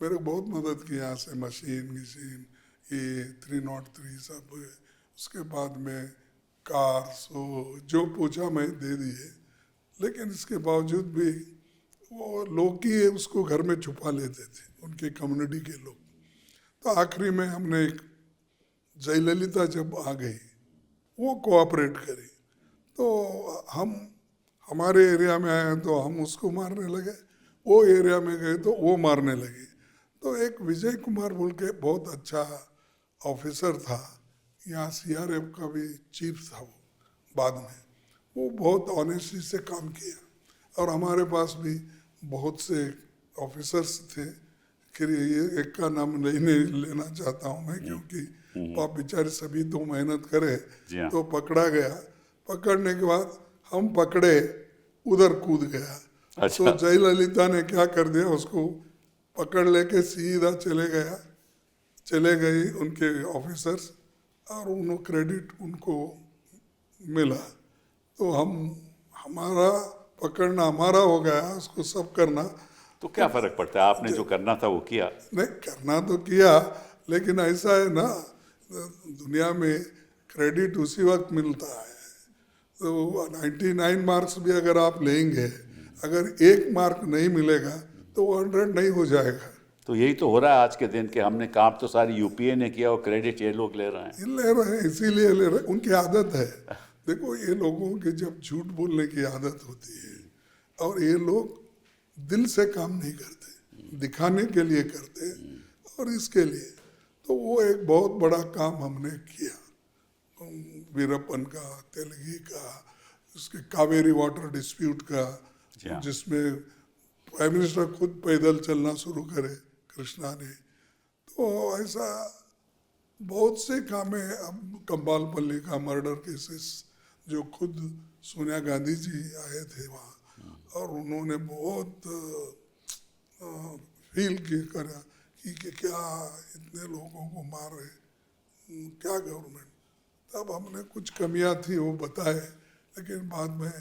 मेरे को बहुत मदद की, यहाँ से मशीन ये 303 सब, उसके बाद में कार जो पूछा मैं दे दिए। लेकिन इसके बावजूद भी वो लोग ही उसको घर में छुपा लेते थे, उनके कम्युनिटी के लोग। तो आखिरी में हमने एक जयललिता जब आ गई, वो कोऑपरेट करी, तो हम हमारे एरिया में आए तो हम उसको मारने लगे, वो एरिया में गए तो वो मारने लगे। तो एक विजय कुमार बोल के बहुत अच्छा ऑफिसर था, यहाँ सीआरएफ का भी चीफ था वो बाद में, वो बहुत ऑनेस्टी से काम किया। और हमारे पास भी बहुत से ऑफिसर्स थे, फिर ये एक का नाम नहीं लेना चाहता हूँ मैं, क्योंकि आप बेचारे सभी तो मेहनत करे, तो पकड़ा गया। पकड़ने के बाद हम पकड़े, उधर कूद गया। अच्छा। तो जयललिता ने क्या कर दिया, उसको पकड़ लेके सीधा चले गए उनके ऑफिसर्स, और उनको क्रेडिट उनको मिला। तो हमारा पकड़ना हमारा हो गया, उसको सब करना। तो क्या फर्क पड़ता है, आपने जो करना था वो किया। नहीं, करना तो किया, लेकिन ऐसा है ना, दुनिया में क्रेडिट उसी वक्त मिलता है। तो 99 मार्क्स भी अगर आप लेंगे, अगर एक मार्क नहीं मिलेगा तो 100 नहीं हो जाएगा। तो यही तो हो रहा है आज के दिन के, हमने काम तो सारी यूपीए ने किया और क्रेडिट ये लोग ले रहे हैं। इसीलिए ले रहे हैं, उनकी आदत है। देखो, ये लोगों की जब झूठ बोलने की आदत होती है, और ये लोग दिल से काम नहीं करते, दिखाने के लिए करते, और इसके लिए तो वो एक बहुत बड़ा काम हमने किया, वीरप्पन का, तेलगी का, उसके कावेरी वाटर डिस्प्यूट का, जिसमें प्राइम मिनिस्टर खुद पैदल चलना शुरू करे, कृष्णा ने। तो ऐसा बहुत से काम है। अब कंबालपल्ली का मर्डर केसेस, जो खुद सोनिया गांधी जी आए थे वहाँ, और उन्होंने बहुत फील करा कि क्या इतने लोगों को मार रहे, क्या गवर्नमेंट। तब हमने कुछ कमियां थी वो बताए, लेकिन बाद में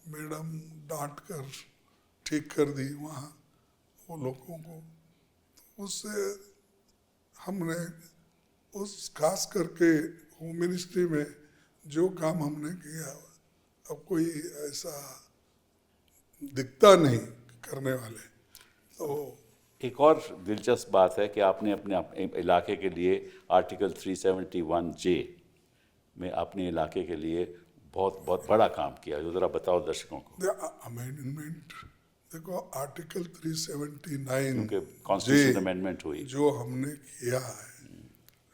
मैडम डांट कर ठीक कर दी वहाँ वो लोगों को। उससे हमने उस खास करके होम मिनिस्ट्री में जो काम हमने किया, अब कोई ऐसा दिखता नहीं करने वाले। तो एक और दिलचस्प बात है कि आपने अपने इलाके के लिए आर्टिकल 371J में अपने इलाके के लिए बहुत बहुत बड़ा काम किया, जो ज़रा बताओ दर्शकों को। अमेंडमेंट देखो, आर्टिकल 379 कॉन्स्टिट्यूशन अमेंडमेंट हुई जो हमने किया है,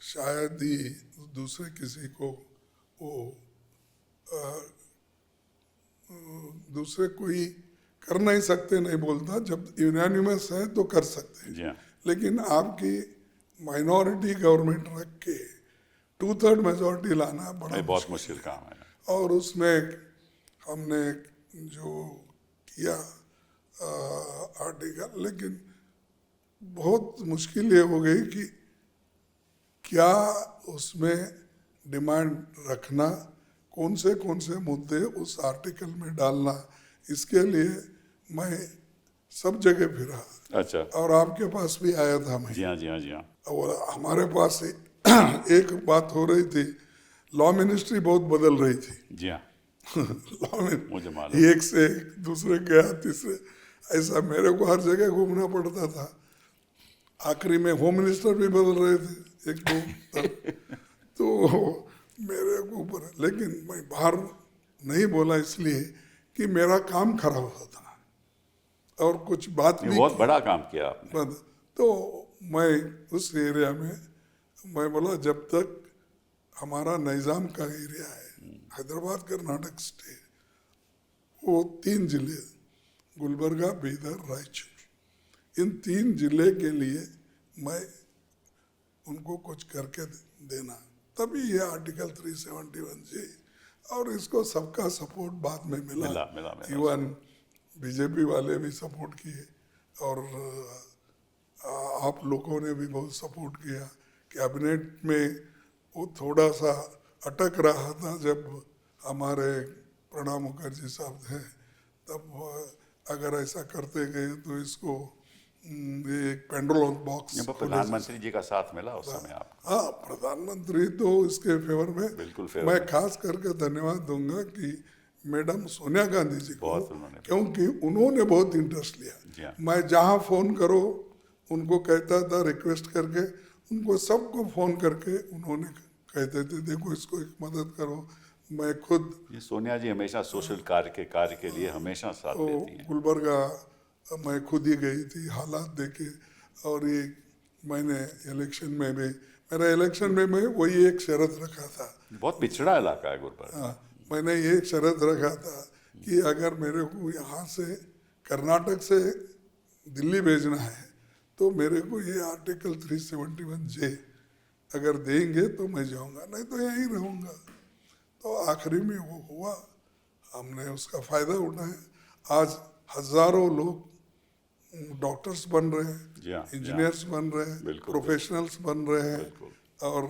शायद ही दूसरे किसी को वो दूसरे कोई कर नहीं सकते, नहीं बोलता। जब यूनानिमस है तो कर सकते हैं, लेकिन आपकी माइनॉरिटी गवर्नमेंट रख के 2/3 मेजॉरिटी लाना बहुत मुश्किल काम है। और उसमें हमने जो किया आर्टिकल, लेकिन बहुत मुश्किल ये हो गई कि क्या उसमें डिमांड रखना, कौन से मुद्दे उस आर्टिकल में डालना। इसके लिए मैं सब जगह फिरा। अच्छा। और आपके पास भी आया था मैं। जी हाँ। और हमारे पास एक बात हो रही थी, लॉ मिनिस्ट्री बहुत बदल रही थी। जी हाँ। लॉ में मुझे मालूम, एक से एक दूसरे गया, तीसरे, ऐसा मेरे को हर जगह घूमना पड़ता था। आखिरी में होम मिनिस्टर भी बदल रहे थे एक दो तो मेरे को ऊपर, लेकिन मैं बाहर नहीं बोला इसलिए कि मेरा काम खराब होता था, और कुछ बात भी बहुत बड़ा काम किया आपने। तो मैं उस एरिया में मैं बोला, जब तक हमारा निज़ाम का एरिया है, हैदराबाद कर्नाटक स्टेट, वो 3 जिले, गुलबर्गा, बीदर, रायचूर, इन 3 जिले के लिए मैं उनको कुछ करके देना, तभी ये आर्टिकल 371J। और इसको सबका सपोर्ट बाद में मिला। इवन बीजेपी वाले भी सपोर्ट किए, और आप लोगों ने भी बहुत सपोर्ट किया। कैबिनेट में वो थोड़ा सा अटक रहा था जब हमारे प्रणब मुखर्जी साहब थे, तब अगर ऐसा करते गए तो इसको ये एक पेंडुलम बॉक्स यहाँ पर प्रधानमंत्री जी का साथ मिला उस समय आपको? हाँ, प्रधानमंत्री तो इसके फेवर में बिल्कुल फेवर मैं में। खास करके धन्यवाद दूंगा कि मैडम सोनिया गांधी जी को, बहुत उन्होंने, क्योंकि उन्होंने बहुत इंटरेस्ट जी लिया। हाँ। मैं जहाँ फोन करो उनको कहता था, रिक्वेस्ट करके उनको सबको फोन करके उन्होंने कहते थे देखो इसको एक मदद करो। मैं खुद ये सोनिया जी हमेशा सोशल कार्य के लिए हमेशा साथ वो देती हैं। गुलबर्गा मैं खुद ही गई थी हालात देखे, और ये मैंने इलेक्शन में भी, मेरा इलेक्शन में मैं वही एक शर्त रखा था। बहुत पिछड़ा इलाका है गुलबर्गा। हाँ, मैंने ये शर्त रखा था कि अगर मेरे को यहाँ से कर्नाटक से दिल्ली भेजना है तो मेरे को ये आर्टिकल 371J अगर देंगे तो मैं जाऊँगा, नहीं तो यहीं रहूँगा। तो आखिरी में वो हुआ, हमने उसका फ़ायदा उठाया। आज हज़ारों लोग डॉक्टर्स बन रहे हैं, जी हाँ, इंजीनियर्स बन रहे हैं, बिल्कुल, प्रोफेशनल्स बन रहे हैं, बिल्कुल। और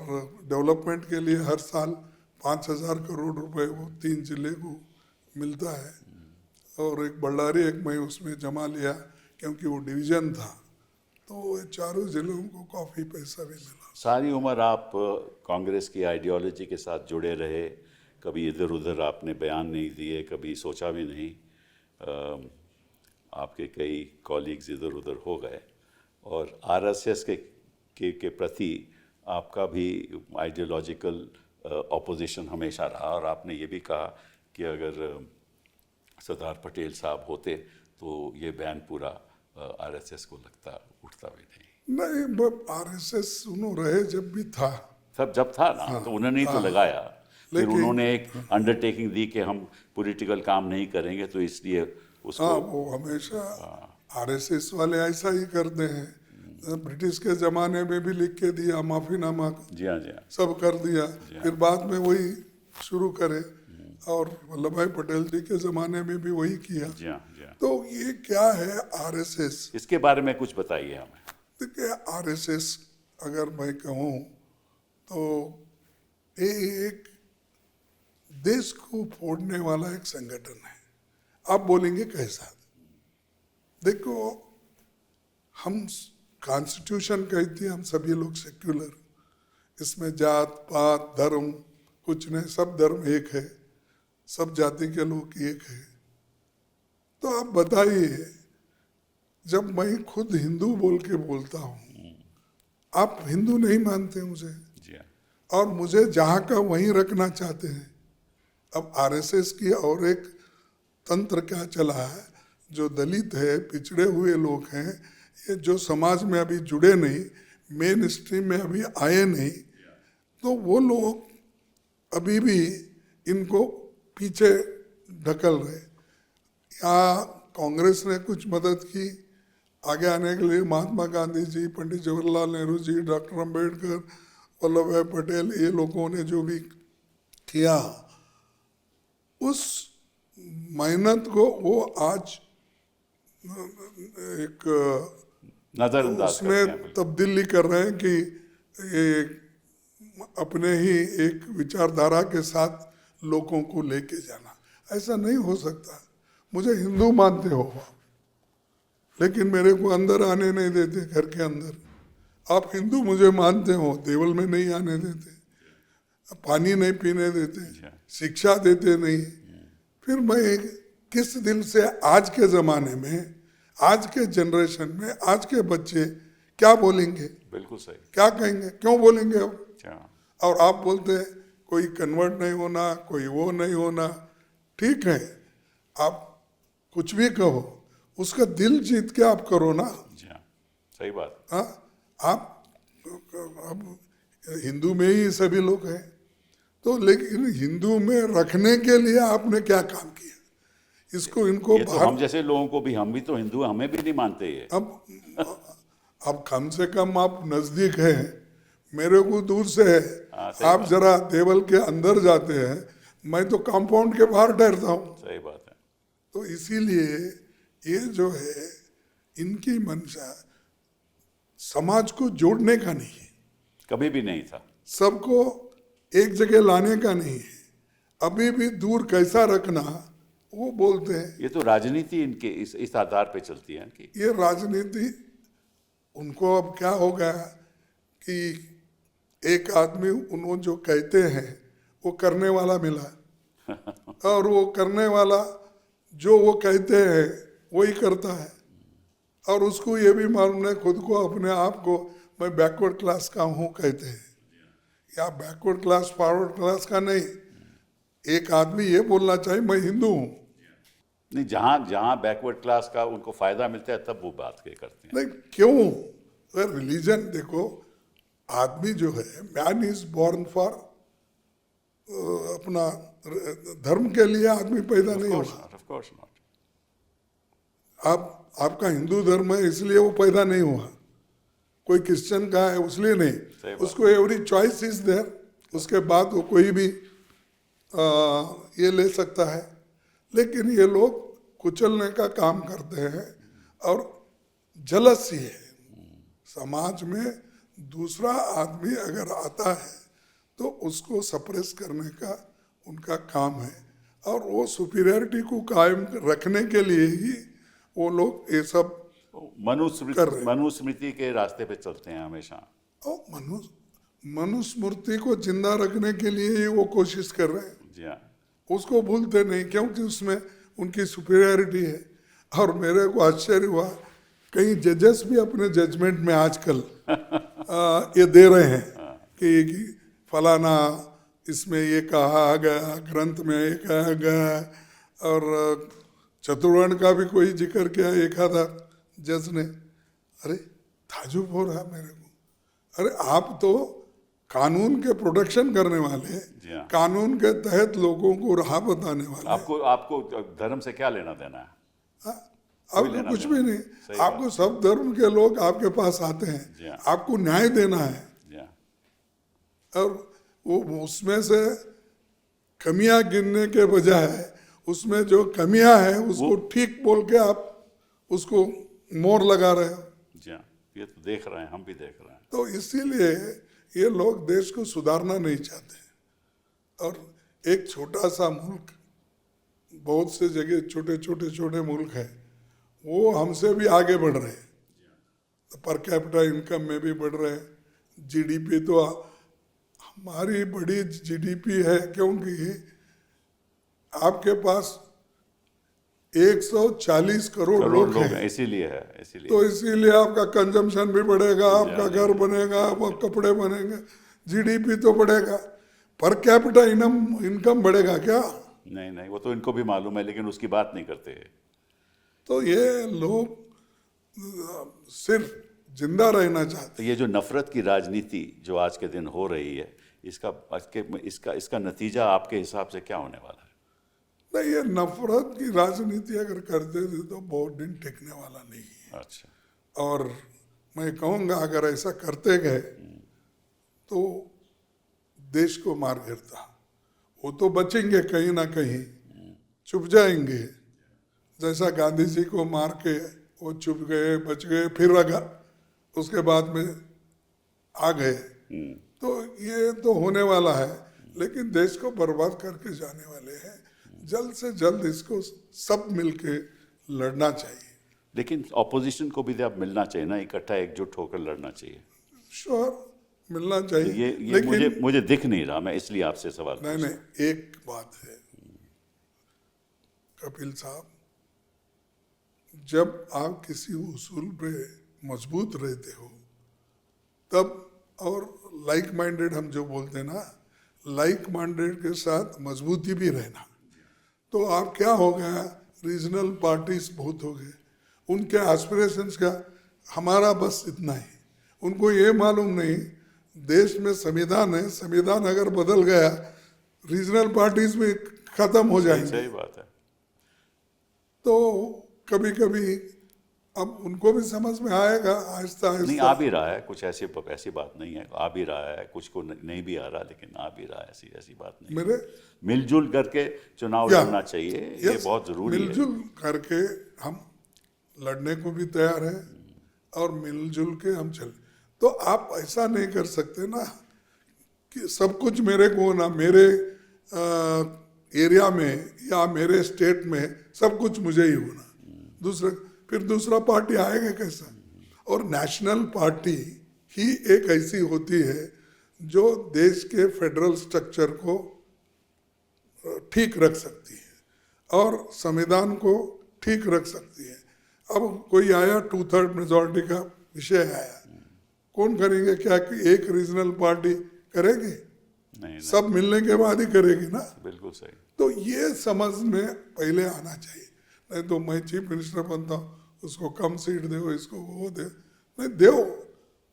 डेवलपमेंट के लिए हर साल 5,000 करोड़ रुपए वो 3 जिले को मिलता है। और एक बल्लारी एक मैं उसमें जमा लिया क्योंकि वो डिवीज़न था, तो ये चारों जिलों को काफ़ी पैसा भी मिला। सारी उम्र आप कांग्रेस की आइडियोलॉजी के साथ जुड़े रहे, कभी इधर उधर आपने बयान नहीं दिए, कभी सोचा भी नहीं। आपके कई कॉलीग्स इधर उधर हो गए, और आरएसएस के प्रति आपका भी आइडियोलॉजिकल ऑपोजिशन हमेशा रहा, और आपने ये भी कहा कि अगर सरदार पटेल साहब होते तो ये बैन पूरा आरएसएस को लगता उठता भी नहीं। नहीं, आरएसएस सुनो रहे जब भी था, सब जब था ना, तो उन्होंने ही तो लगाया। फिर लेकिन- उन्होंने एक अंडरटेकिंग दी कि हम पॉलिटिकल काम नहीं करेंगे, तो इसलिए उसको हाँ, वो हमेशा आरएसएस वाले ऐसा ही करते हैं। ब्रिटिश के ज़माने में भी लिख के दिया माफ़ीनामा, जी हाँ, जी हाँ, सब कर दिया, फिर बाद में वही शुरू करे, और वल्लभ भाई पटेल जी के ज़माने में भी वही किया। जी हाँ, जी हाँ। तो ये क्या है आरएसएस? इसके बारे में कुछ बताइए हमें। देखिए, आरएसएस अगर मैं कहूँ तो ये एक देश को फोड़ने वाला एक संगठन है। आप बोलेंगे कैसा? देखो, हम कॉन्स्टिट्यूशन कहते हैं हम सभी लोग सेक्युलर, इसमें जात पात धर्म कुछ नहीं, सब धर्म एक है, सब जाति के लोग एक है। तो आप बताइए, जब मैं खुद हिंदू बोल के बोलता हूँ, आप हिंदू नहीं मानते मुझे, जी हाँ, और मुझे जहाँ का वहीं रखना चाहते हैं। अब आरएसएस की और एक तंत्र क्या चला है, जो दलित है, पिछड़े हुए लोग हैं, ये जो समाज में अभी जुड़े नहीं, मेन स्ट्रीम में अभी आए नहीं, तो वो लोग अभी भी इनको पीछे ढकल रहे। यहाँ कांग्रेस ने कुछ मदद की आगे आने के लिए, महात्मा गांधी जी, पंडित जवाहरलाल नेहरू जी, डॉक्टर अंबेडकर, वल्लभ भाई पटेल, ये लोगों ने जो भी किया, उस मेहनत को वो आज एक नजरअंदाज करते हैं। उसमें तब्दीली कर रहे हैं कि ये अपने ही एक विचारधारा के साथ लोगों को लेके जाना। ऐसा नहीं हो सकता। मुझे हिंदू मानते हो आप, लेकिन मेरे को अंदर आने नहीं देते, घर के अंदर। आप हिंदू मुझे मानते हो, देवल में नहीं आने देते, पानी नहीं पीने देते, शिक्षा देते नहीं। फिर मैं किस दिल से आज के ज़माने में, आज के जनरेशन में, आज के बच्चे क्या बोलेंगे? बिल्कुल सही। क्या कहेंगे? क्यों बोलेंगे अब? अच्छा, और आप बोलते हैं कोई कन्वर्ट नहीं होना, कोई वो नहीं होना। ठीक है, आप कुछ भी कहो, उसका दिल जीत के आप करो ना। जी हाँ, सही बात। हाँ, आप अब हिंदू में ही सभी लोग हैं, तो लेकिन हिंदू में रखने के लिए आपने क्या काम किया? इसको इनको ये तो हम जैसे लोगों को भी, हम भी तो हिंदू हैं, हमें भी नहीं मानते ये। अब कम से कम आप नजदीक हैं, मेरे को दूर से है। हाँ, सही आप बात। जरा देवल के अंदर जाते हैं, मैं तो कंपाउंड के बाहर ठहरता हूँ। सही बात है। तो इसीलिए ये जो है इनकी मंशा, समाज को जोड़ने का नहीं है, कभी भी नहीं था। सबको एक जगह लाने का नहीं है, अभी भी दूर कैसा रखना वो बोलते हैं। ये तो राजनीति इनके इस आधार पे चलती है इनकी। ये राजनीति उनको अब क्या हो गया कि एक आदमी उन्होंने जो कहते हैं वो करने वाला मिला और वो करने वाला जो वो कहते हैं वही करता है, और उसको ये भी मालूम है खुद को, अपने आप को मैं बैकवर्ड क्लास का हूँ कहते हैं, या बैकवर्ड क्लास फॉरवर्ड क्लास का नहीं। एक आदमी ये बोलना चाहिए मैं हिंदू हूँ। नहीं, जहाँ जहाँ बैकवर्ड क्लास का उनको फायदा मिलता है तब वो बात करते हैं। नहीं क्यों? अगर रिलीजन देखो, आदमी जो है मैन इज बॉर्न फॉर अपना धर्म के लिए आदमी पैदा नहीं हुआ। Of course not. आपका हिंदू धर्म है इसलिए वो पैदा नहीं हुआ, कोई क्रिश्चियन का है उसलिए सही नहीं, बात। उसको एवरी चॉइस इज देयर, उसके बाद वो कोई भी ये ले सकता है। लेकिन ये लोग कुचलने का काम करते हैं और जलसी है समाज में। दूसरा आदमी अगर आता है तो उसको सप्रेस करने का उनका काम है, और वो सुपीरियरिटी को कायम रखने के लिए ही वो लोग ये सब कर रहे हैं। मनुस्मृति के रास्ते पे चलते हैं हमेशा। और मनुस्मृति को जिंदा रखने के लिए ही वो कोशिश कर रहे हैं। जी हाँ। उसको भूलते नहीं, क्योंकि उसमें उनकी सुपीरियरिटी है। और मेरे को आश्चर्य हुआ, कई जजेस भी अपने जजमेंट में आजकल ये दे रहे हैं कि फलाना इसमें ये कहा गया, ग्रंथ में ये कहा गया, और चतुर्वर्ण का भी कोई जिक्र किया एक आधा जज ने। अरे ताजुब हो रहा मेरे को, अरे आप तो कानून के प्रोटेक्शन करने वाले, कानून के तहत लोगों को राह बताने वाले। आपको धर्म से क्या लेना देना है? आपको कुछ भी नहीं, आपको सब धर्म के लोग आपके पास आते हैं, आपको न्याय देना है। और वो उसमें से कमियां गिनने के बजाय उसमें जो कमियां हैं उसको ठीक बोल के आप उसको मोहर लगा रहे हो। ये तो देख रहे हैं, हम भी देख रहे हैं। तो इसीलिए ये लोग देश को सुधारना नहीं चाहते। और एक छोटा सा मुल्क, बहुत से जगह छोटे मुल्क है, वो हमसे भी आगे बढ़ रहे हैं, पर कैपिटा इनकम में भी बढ़ रहे हैं। जीडीपी तो हमारी बड़ी जीडीपी है, क्योंकि आपके पास 140 करोड़ लोग हैं, इसीलिए है। तो इसीलिए आपका कंजम्पशन भी बढ़ेगा, आपका घर बनेगा, आपका कपड़े बनेंगे, जीडीपी तो बढ़ेगा, पर कैपिटा इनकम बढ़ेगा क्या? नहीं, वो तो इनको भी मालूम है, लेकिन उसकी बात नहीं करते। तो ये लोग सिर्फ जिंदा रहना चाहते। ये जो नफरत की राजनीति जो आज के दिन हो रही है, इसका नतीजा आपके हिसाब से क्या होने वाला है? नहीं, ये नफरत की राजनीति अगर करते थे तो बहुत दिन टिकने वाला नहीं है। अच्छा। और मैं कहूँगा अगर ऐसा करते गए तो देश को मार गिरता। वो तो बचेंगे कहीं ना कहीं, छुप जाएंगे, जैसा गांधी जी को मार के वो छुप गए, बच गए, फिर उसके बाद में आ गए। तो ये तो होने वाला है, लेकिन देश को बर्बाद करके जाने वाले हैं। जल्द से जल्द इसको सब मिलके लड़ना चाहिए। लेकिन ऑपोजिशन को भी अब मिलना चाहिए ना, इकट्ठा एकजुट होकर लड़ना चाहिए। श्योर, मिलना चाहिए। ये लेकिन मुझे दिख नहीं रहा, मैं इसलिए आपसे सवाल नहीं, एक बात है कपिल साहब, जब आप किसी उसूल पे मजबूत रहते हो तब, और लाइक माइंडेड हम जो बोलते हैं ना, लाइक माइंडेड के साथ मजबूती भी रहना, तो आप क्या हो गया, रीजनल पार्टीज बहुत हो गए, उनके एस्पिरेशंस का हमारा बस इतना ही। उनको ये मालूम नहीं देश में संविधान है, संविधान अगर बदल गया रीजनल पार्टीज भी खत्म हो जाएंगे। सही बात है। तो कभी कभी अब उनको भी समझ में आएगा आहिस्ता आहिस्ता। नहीं, आ भी रहा है, कुछ ऐसी बात नहीं है, आ भी रहा है, कुछ को नहीं भी आ रहा, लेकिन आ भी रहा है, ऐसी बात नहीं। मेरे मिलजुल करके चुनाव लड़ना चाहिए, ये बहुत जरूरी है। मिलजुल करके हम लड़ने को भी तैयार हैं, और मिलजुल के हम चले। तो आप ऐसा नहीं कर सकते ना कि सब कुछ मेरे को ना, मेरे एरिया में या मेरे स्टेट में सब कुछ मुझे ही होना, फिर दूसरा पार्टी आएगा कैसा? और नेशनल पार्टी ही एक ऐसी होती है जो देश के फेडरल स्ट्रक्चर को ठीक रख सकती है और संविधान को ठीक रख सकती है। अब कोई आया 2/3 मेजॉरिटी का विषय आया, कौन करेंगे क्या कि एक रीजनल पार्टी करेगी? नहीं, सब मिलने के बाद ही करेगी ना। बिल्कुल सही। तो ये समझ में पहले आना चाहिए, नहीं तो मैं चीफ मिनिस्टर बनता हूँ, उसको कम सीट दो, इसको वो दे, नहीं दो,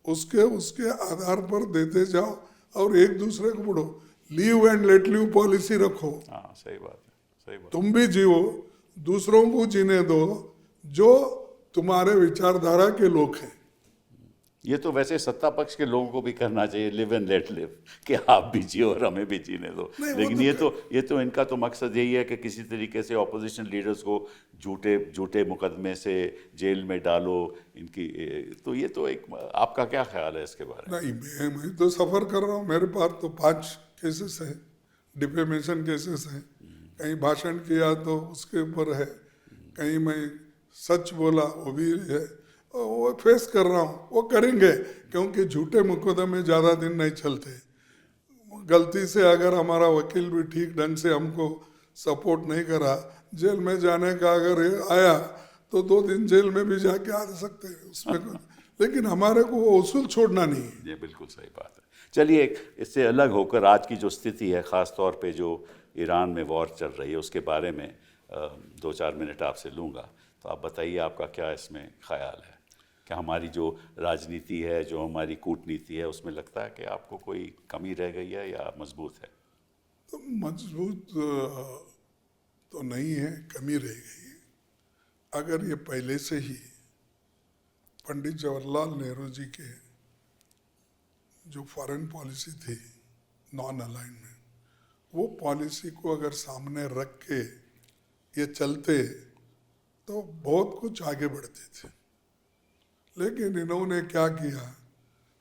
उसके आधार पर देते जाओ और एक दूसरे को बढ़ो। Leave and let leave policy रखो। हाँ, सही बात है, सही बात। तुम भी जियो, दूसरों को जीने दो जो तुम्हारे विचारधारा के लोग हैं। ये तो वैसे सत्ता पक्ष के लोगों को भी करना चाहिए, लिव एंड लेट लिव, कि आप भी जियो और हमें भी जीने दो। लेकिन ये तो इनका तो मकसद यही है कि किसी तरीके से ऑपोजिशन लीडर्स को झूठे मुकदमे से जेल में डालो इनकी। तो ये तो एक, आपका क्या ख्याल है इसके बारे में? नहीं, मैं तो सफ़र कर रहा हूँ, मेरे पास तो 5 केसेस हैं, डिफेमेशन केसेस हैं। कहीं भाषण किया तो उसके ऊपर है, कहीं मैं सच बोला वो भी है, और वो फेस कर रहा हूँ। वो करेंगे क्योंकि झूठे मुकदमे ज़्यादा दिन नहीं चलते। गलती से अगर हमारा वकील भी ठीक ढंग से हमको सपोर्ट नहीं करा, जेल में जाने का अगर आया तो 2 दिन जेल में भी जाके आ सकते हैं उसमें लेकिन हमारे को वो उसूल छोड़ना नहीं है। ये बिल्कुल सही बात है। चलिए, इससे अलग होकर आज की जो स्थिति है, ख़ास तौर पे जो ईरान में वॉर चल रही है, उसके बारे में 2-4 मिनट आपसे लूँगा। तो आप बताइए, आपका क्या इसमें ख्याल है? क्या हमारी जो राजनीति है, जो हमारी कूटनीति है, उसमें लगता है कि आपको कोई कमी रह गई है या मजबूत है? तो मजबूत तो नहीं है, कमी रह गई है। अगर ये पहले से ही पंडित जवाहरलाल नेहरू जी के जो फॉरेन पॉलिसी थी, नॉन अलाइनमेंट, वो पॉलिसी को अगर सामने रख के ये चलते तो बहुत कुछ आगे बढ़ते थे। लेकिन इन्होंने क्या किया,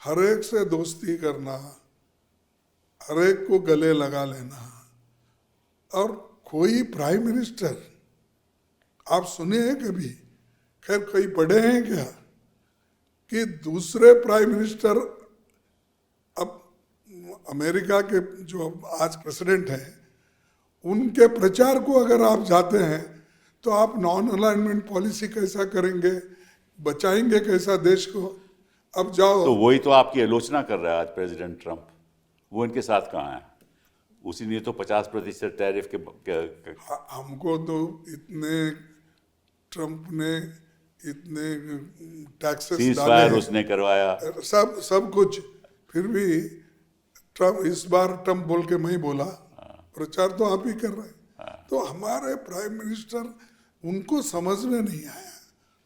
हर एक से दोस्ती करना, हर एक को गले लगा लेना। और कोई प्राइम मिनिस्टर आप सुने हैं कभी, खैर कोई पढ़े हैं क्या, कि दूसरे प्राइम मिनिस्टर, अब अमेरिका के जो आज प्रेसिडेंट हैं, उनके प्रचार को अगर आप जाते हैं तो आप नॉन अलाइनमेंट पॉलिसी कैसा करेंगे, बचाएंगे कैसा देश को? अब जाओ। तो वही तो आपकी आलोचना कर रहा है आज प्रेसिडेंट ट्रंप, वो इनके साथ कहाँ है? उसी ने तो 50% टैरिफ के हमको तो इतने ट्रंप ने इतने टैक्सेस डाले, उसने करवाया, सब कुछ, फिर भी ट्रंप, इस बार ट्रंप बोल के मैं ही बोला, प्रचार तो आप ही कर रहे हैं। तो हमारे प्राइम मिनिस्टर, उनको समझ में नहीं आया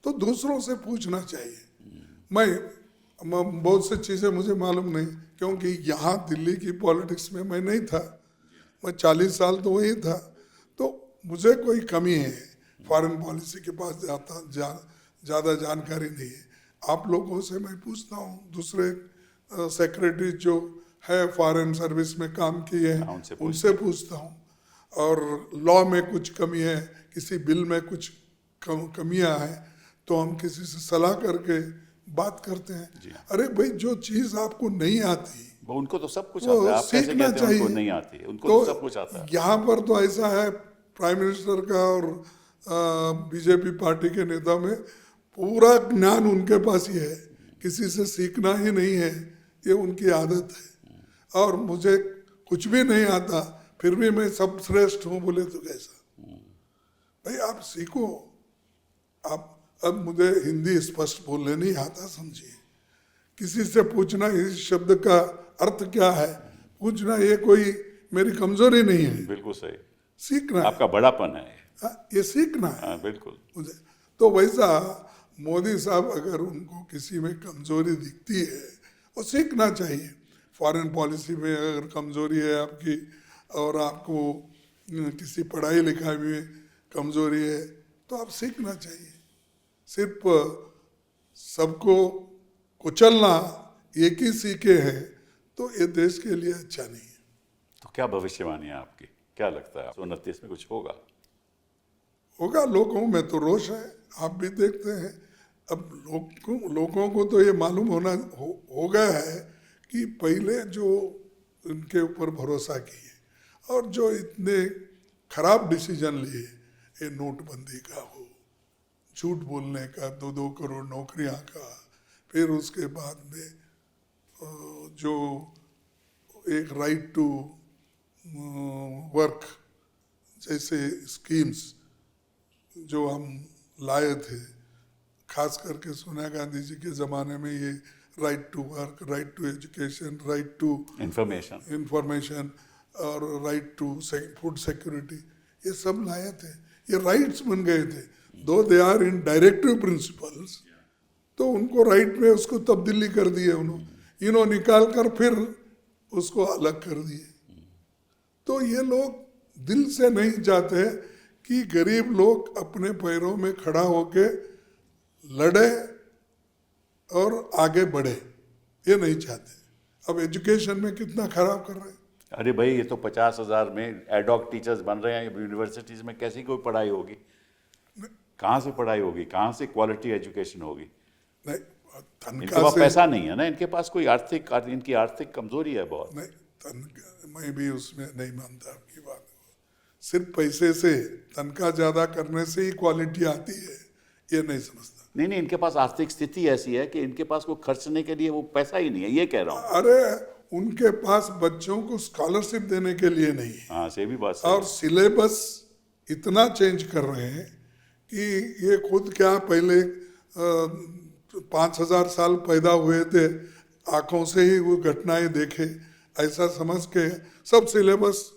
तो दूसरों से पूछना चाहिए। मैं बहुत सी चीज़ें मुझे मालूम नहीं, क्योंकि यहाँ दिल्ली की पॉलिटिक्स में मैं नहीं था, मैं 40 साल तो वही था, तो मुझे कोई कमी है फॉरेन पॉलिसी के पास ज़्यादा जानकारी नहीं है। आप लोगों से मैं पूछता हूँ, दूसरे सेक्रेटरी जो है फॉरेन सर्विस में काम किए हैं उनसे पूछता हूँ, और लॉ में कुछ कमी है, किसी बिल में कुछ कमियाँ हैं तो हम किसी से सलाह करके बात करते हैं। अरे भाई, जो चीज़ आपको नहीं आती वो उनको तो सब कुछ आता है, आप कैसे कहते हैं उनको नहीं आती है? उनको तो सब कुछ आता है। यहाँ पर तो ऐसा है, प्राइम मिनिस्टर का और बीजेपी पार्टी के नेता में पूरा ज्ञान उनके पास ही है, किसी से सीखना ही नहीं है, ये उनकी आदत है। और मुझे कुछ भी नहीं आता फिर भी मैं सब श्रेष्ठ हूँ बोले तो कैसा? भाई आप सीखो। आप, अब मुझे हिंदी स्पष्ट बोलने नहीं आता, समझिए, किसी से पूछना इस शब्द का अर्थ क्या है, पूछना ये कोई मेरी कमजोरी नहीं है। बिल्कुल सही, सीखना आपका बड़ापन है ये सीखना है। बिल्कुल मुझे तो वैसा मोदी साहब, अगर उनको किसी में कमजोरी दिखती है वो सीखना चाहिए। फॉरेन पॉलिसी में अगर कमजोरी है आपकी और आपको किसी पढ़ाई लिखाई में कमजोरी है तो आप सीखना चाहिए। सिर्फ सबको कुचलना एक ही सीखे हैं तो ये देश के लिए अच्छा नहीं है। तो क्या भविष्यवाणी है आपकी, क्या लगता है 29 में कुछ होगा? होगा, लोगों में तो रोष है, आप भी देखते हैं। अब लोगों को तो ये मालूम हो गया है कि पहले जो इनके ऊपर भरोसा किए और जो इतने खराब डिसीजन लिए, ये नोटबंदी का हो, झूठ बोलने का, 2-2 करोड़ नौकरियां का, फिर उसके बाद में जो एक राइट टू वर्क जैसे स्कीम्स जो हम लाए थे, खास करके सोनिया गांधी जी के ज़माने में, ये right to work, right to education, right to information और राइट टू फूड सिक्योरिटी, ये सब लाए थे। ये राइट्स बन गए थे, दो they are in directive principles, तो उनको राइट में उसको तब्दीली कर दिए उन्होंने, निकाल कर फिर उसको अलग कर दिए। तो ये लोग दिल से नहीं चाहते कि गरीब लोग अपने पैरों में खड़ा होके लड़े और आगे बढ़े, ये नहीं चाहते। अब एजुकेशन में कितना खराब कर रहे हैं। अरे भाई, ये तो 50,000 में एडॉक टीचर्स बन रहे हैं यूनिवर्सिटीज में, कैसी कोई पढ़ाई होगी? कहाँ से पढ़ाई होगी, कहाँ से क्वालिटी एजुकेशन होगी? नहीं, इनके पास पैसा नहीं है ना, इनके पास कोई इनकी आर्थिक कमजोरी है बहुत। नहीं, मैं भी उसमें नहीं मानता आपकी बात। सिर्फ पैसे से, तनख्वाह ज्यादा करने से ही क्वालिटी आती है, ये नहीं समझता। नहीं, इनके पास आर्थिक स्थिति ऐसी है कि इनके पास को खर्चने के लिए वो पैसा ही नहीं है, ये कह रहा हूँ। अरे उनके पास बच्चों को स्कॉलरशिप देने के लिए नहीं है। हाँ, से भी बात सही। और सिलेबस इतना चेंज कर रहे हैं कि ये खुद क्या पहले 5,000 साल पैदा हुए थे, आंखों से ही वो घटनाएं देखे, ऐसा समझ के सब सिलेबस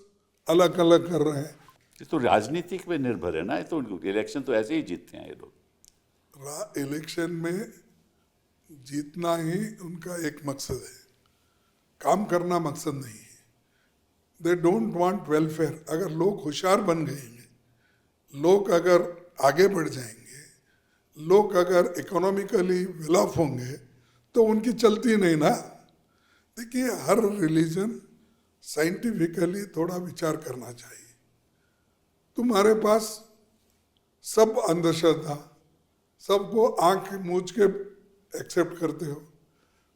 अलग अलग कर रहे हैं। ये तो राजनीति पे निर्भर है ना, ये तो इलेक्शन तो ऐसे ही जीतते हैं ये लोग। इलेक्शन में जीतना ही उनका एक मकसद है, काम करना मकसद नहीं है। They don't want welfare. अगर लोग होशियार बन गएंगे, लोग अगर आगे बढ़ जाएंगे, लोग अगर इकोनॉमिकली वेल ऑफ होंगे, तो उनकी चलती नहीं ना। देखिए, हर रिलीजन साइंटिफिकली थोड़ा विचार करना चाहिए। तुम्हारे पास सब अंधश्रद्धा, सबको आंख मूंझ के एक्सेप्ट करते हो।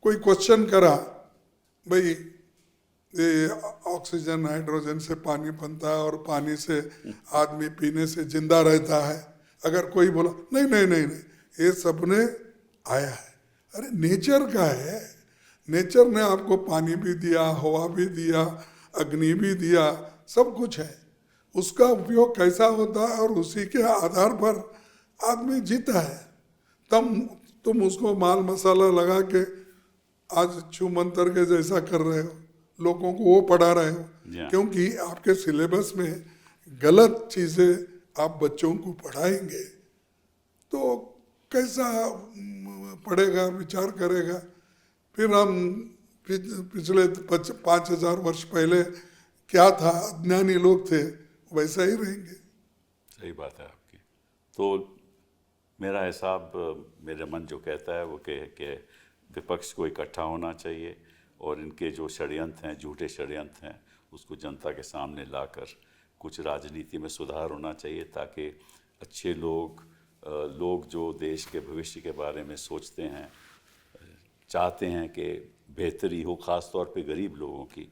कोई क्वेश्चन करा, भाई ये ऑक्सीजन हाइड्रोजन से पानी बनता है और पानी से आदमी पीने से जिंदा रहता है, अगर कोई बोला नहीं नहीं नहीं नहीं, ये सबने आया है। अरे नेचर का है, नेचर ने आपको पानी भी दिया, हवा भी दिया, अग्नि भी दिया, सब कुछ है। उसका उपयोग कैसा होता है और उसी के आधार पर आदमी जीता है। तुम उसको माल मसाला लगा के आज छू मंतर के जैसा कर रहे हो, लोगों को वो पढ़ा रहे हो, क्योंकि आपके सिलेबस में गलत चीज़ें आप बच्चों को पढ़ाएंगे तो कैसा पढ़ेगा, विचार करेगा। फिर हम पिछले 5,000 वर्ष पहले क्या था, अज्ञानी लोग थे, वैसा ही रहेंगे। सही बात है आपकी। तो मेरा हिसाब, मेरा मन जो कहता है वो कि विपक्ष को इकट्ठा होना चाहिए और इनके जो षड्यंत्र हैं, झूठे षड्यंत्र हैं, उसको जनता के सामने लाकर कुछ राजनीति में सुधार होना चाहिए, ताकि अच्छे लोग जो देश के भविष्य के बारे में सोचते हैं, चाहते हैं कि बेहतरी हो, ख़ास तौर पे गरीब लोगों की,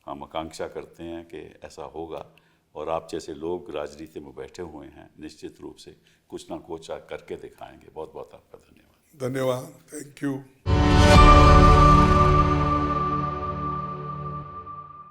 हम आकांक्षा करते हैं कि ऐसा होगा। और आप जैसे लोग राजनीति में बैठे हुए हैं, निश्चित रूप से कुछ ना कुछ करके दिखाएंगे। बहुत बहुत आपका धन्यवाद। धन्यवाद, थैंक यू।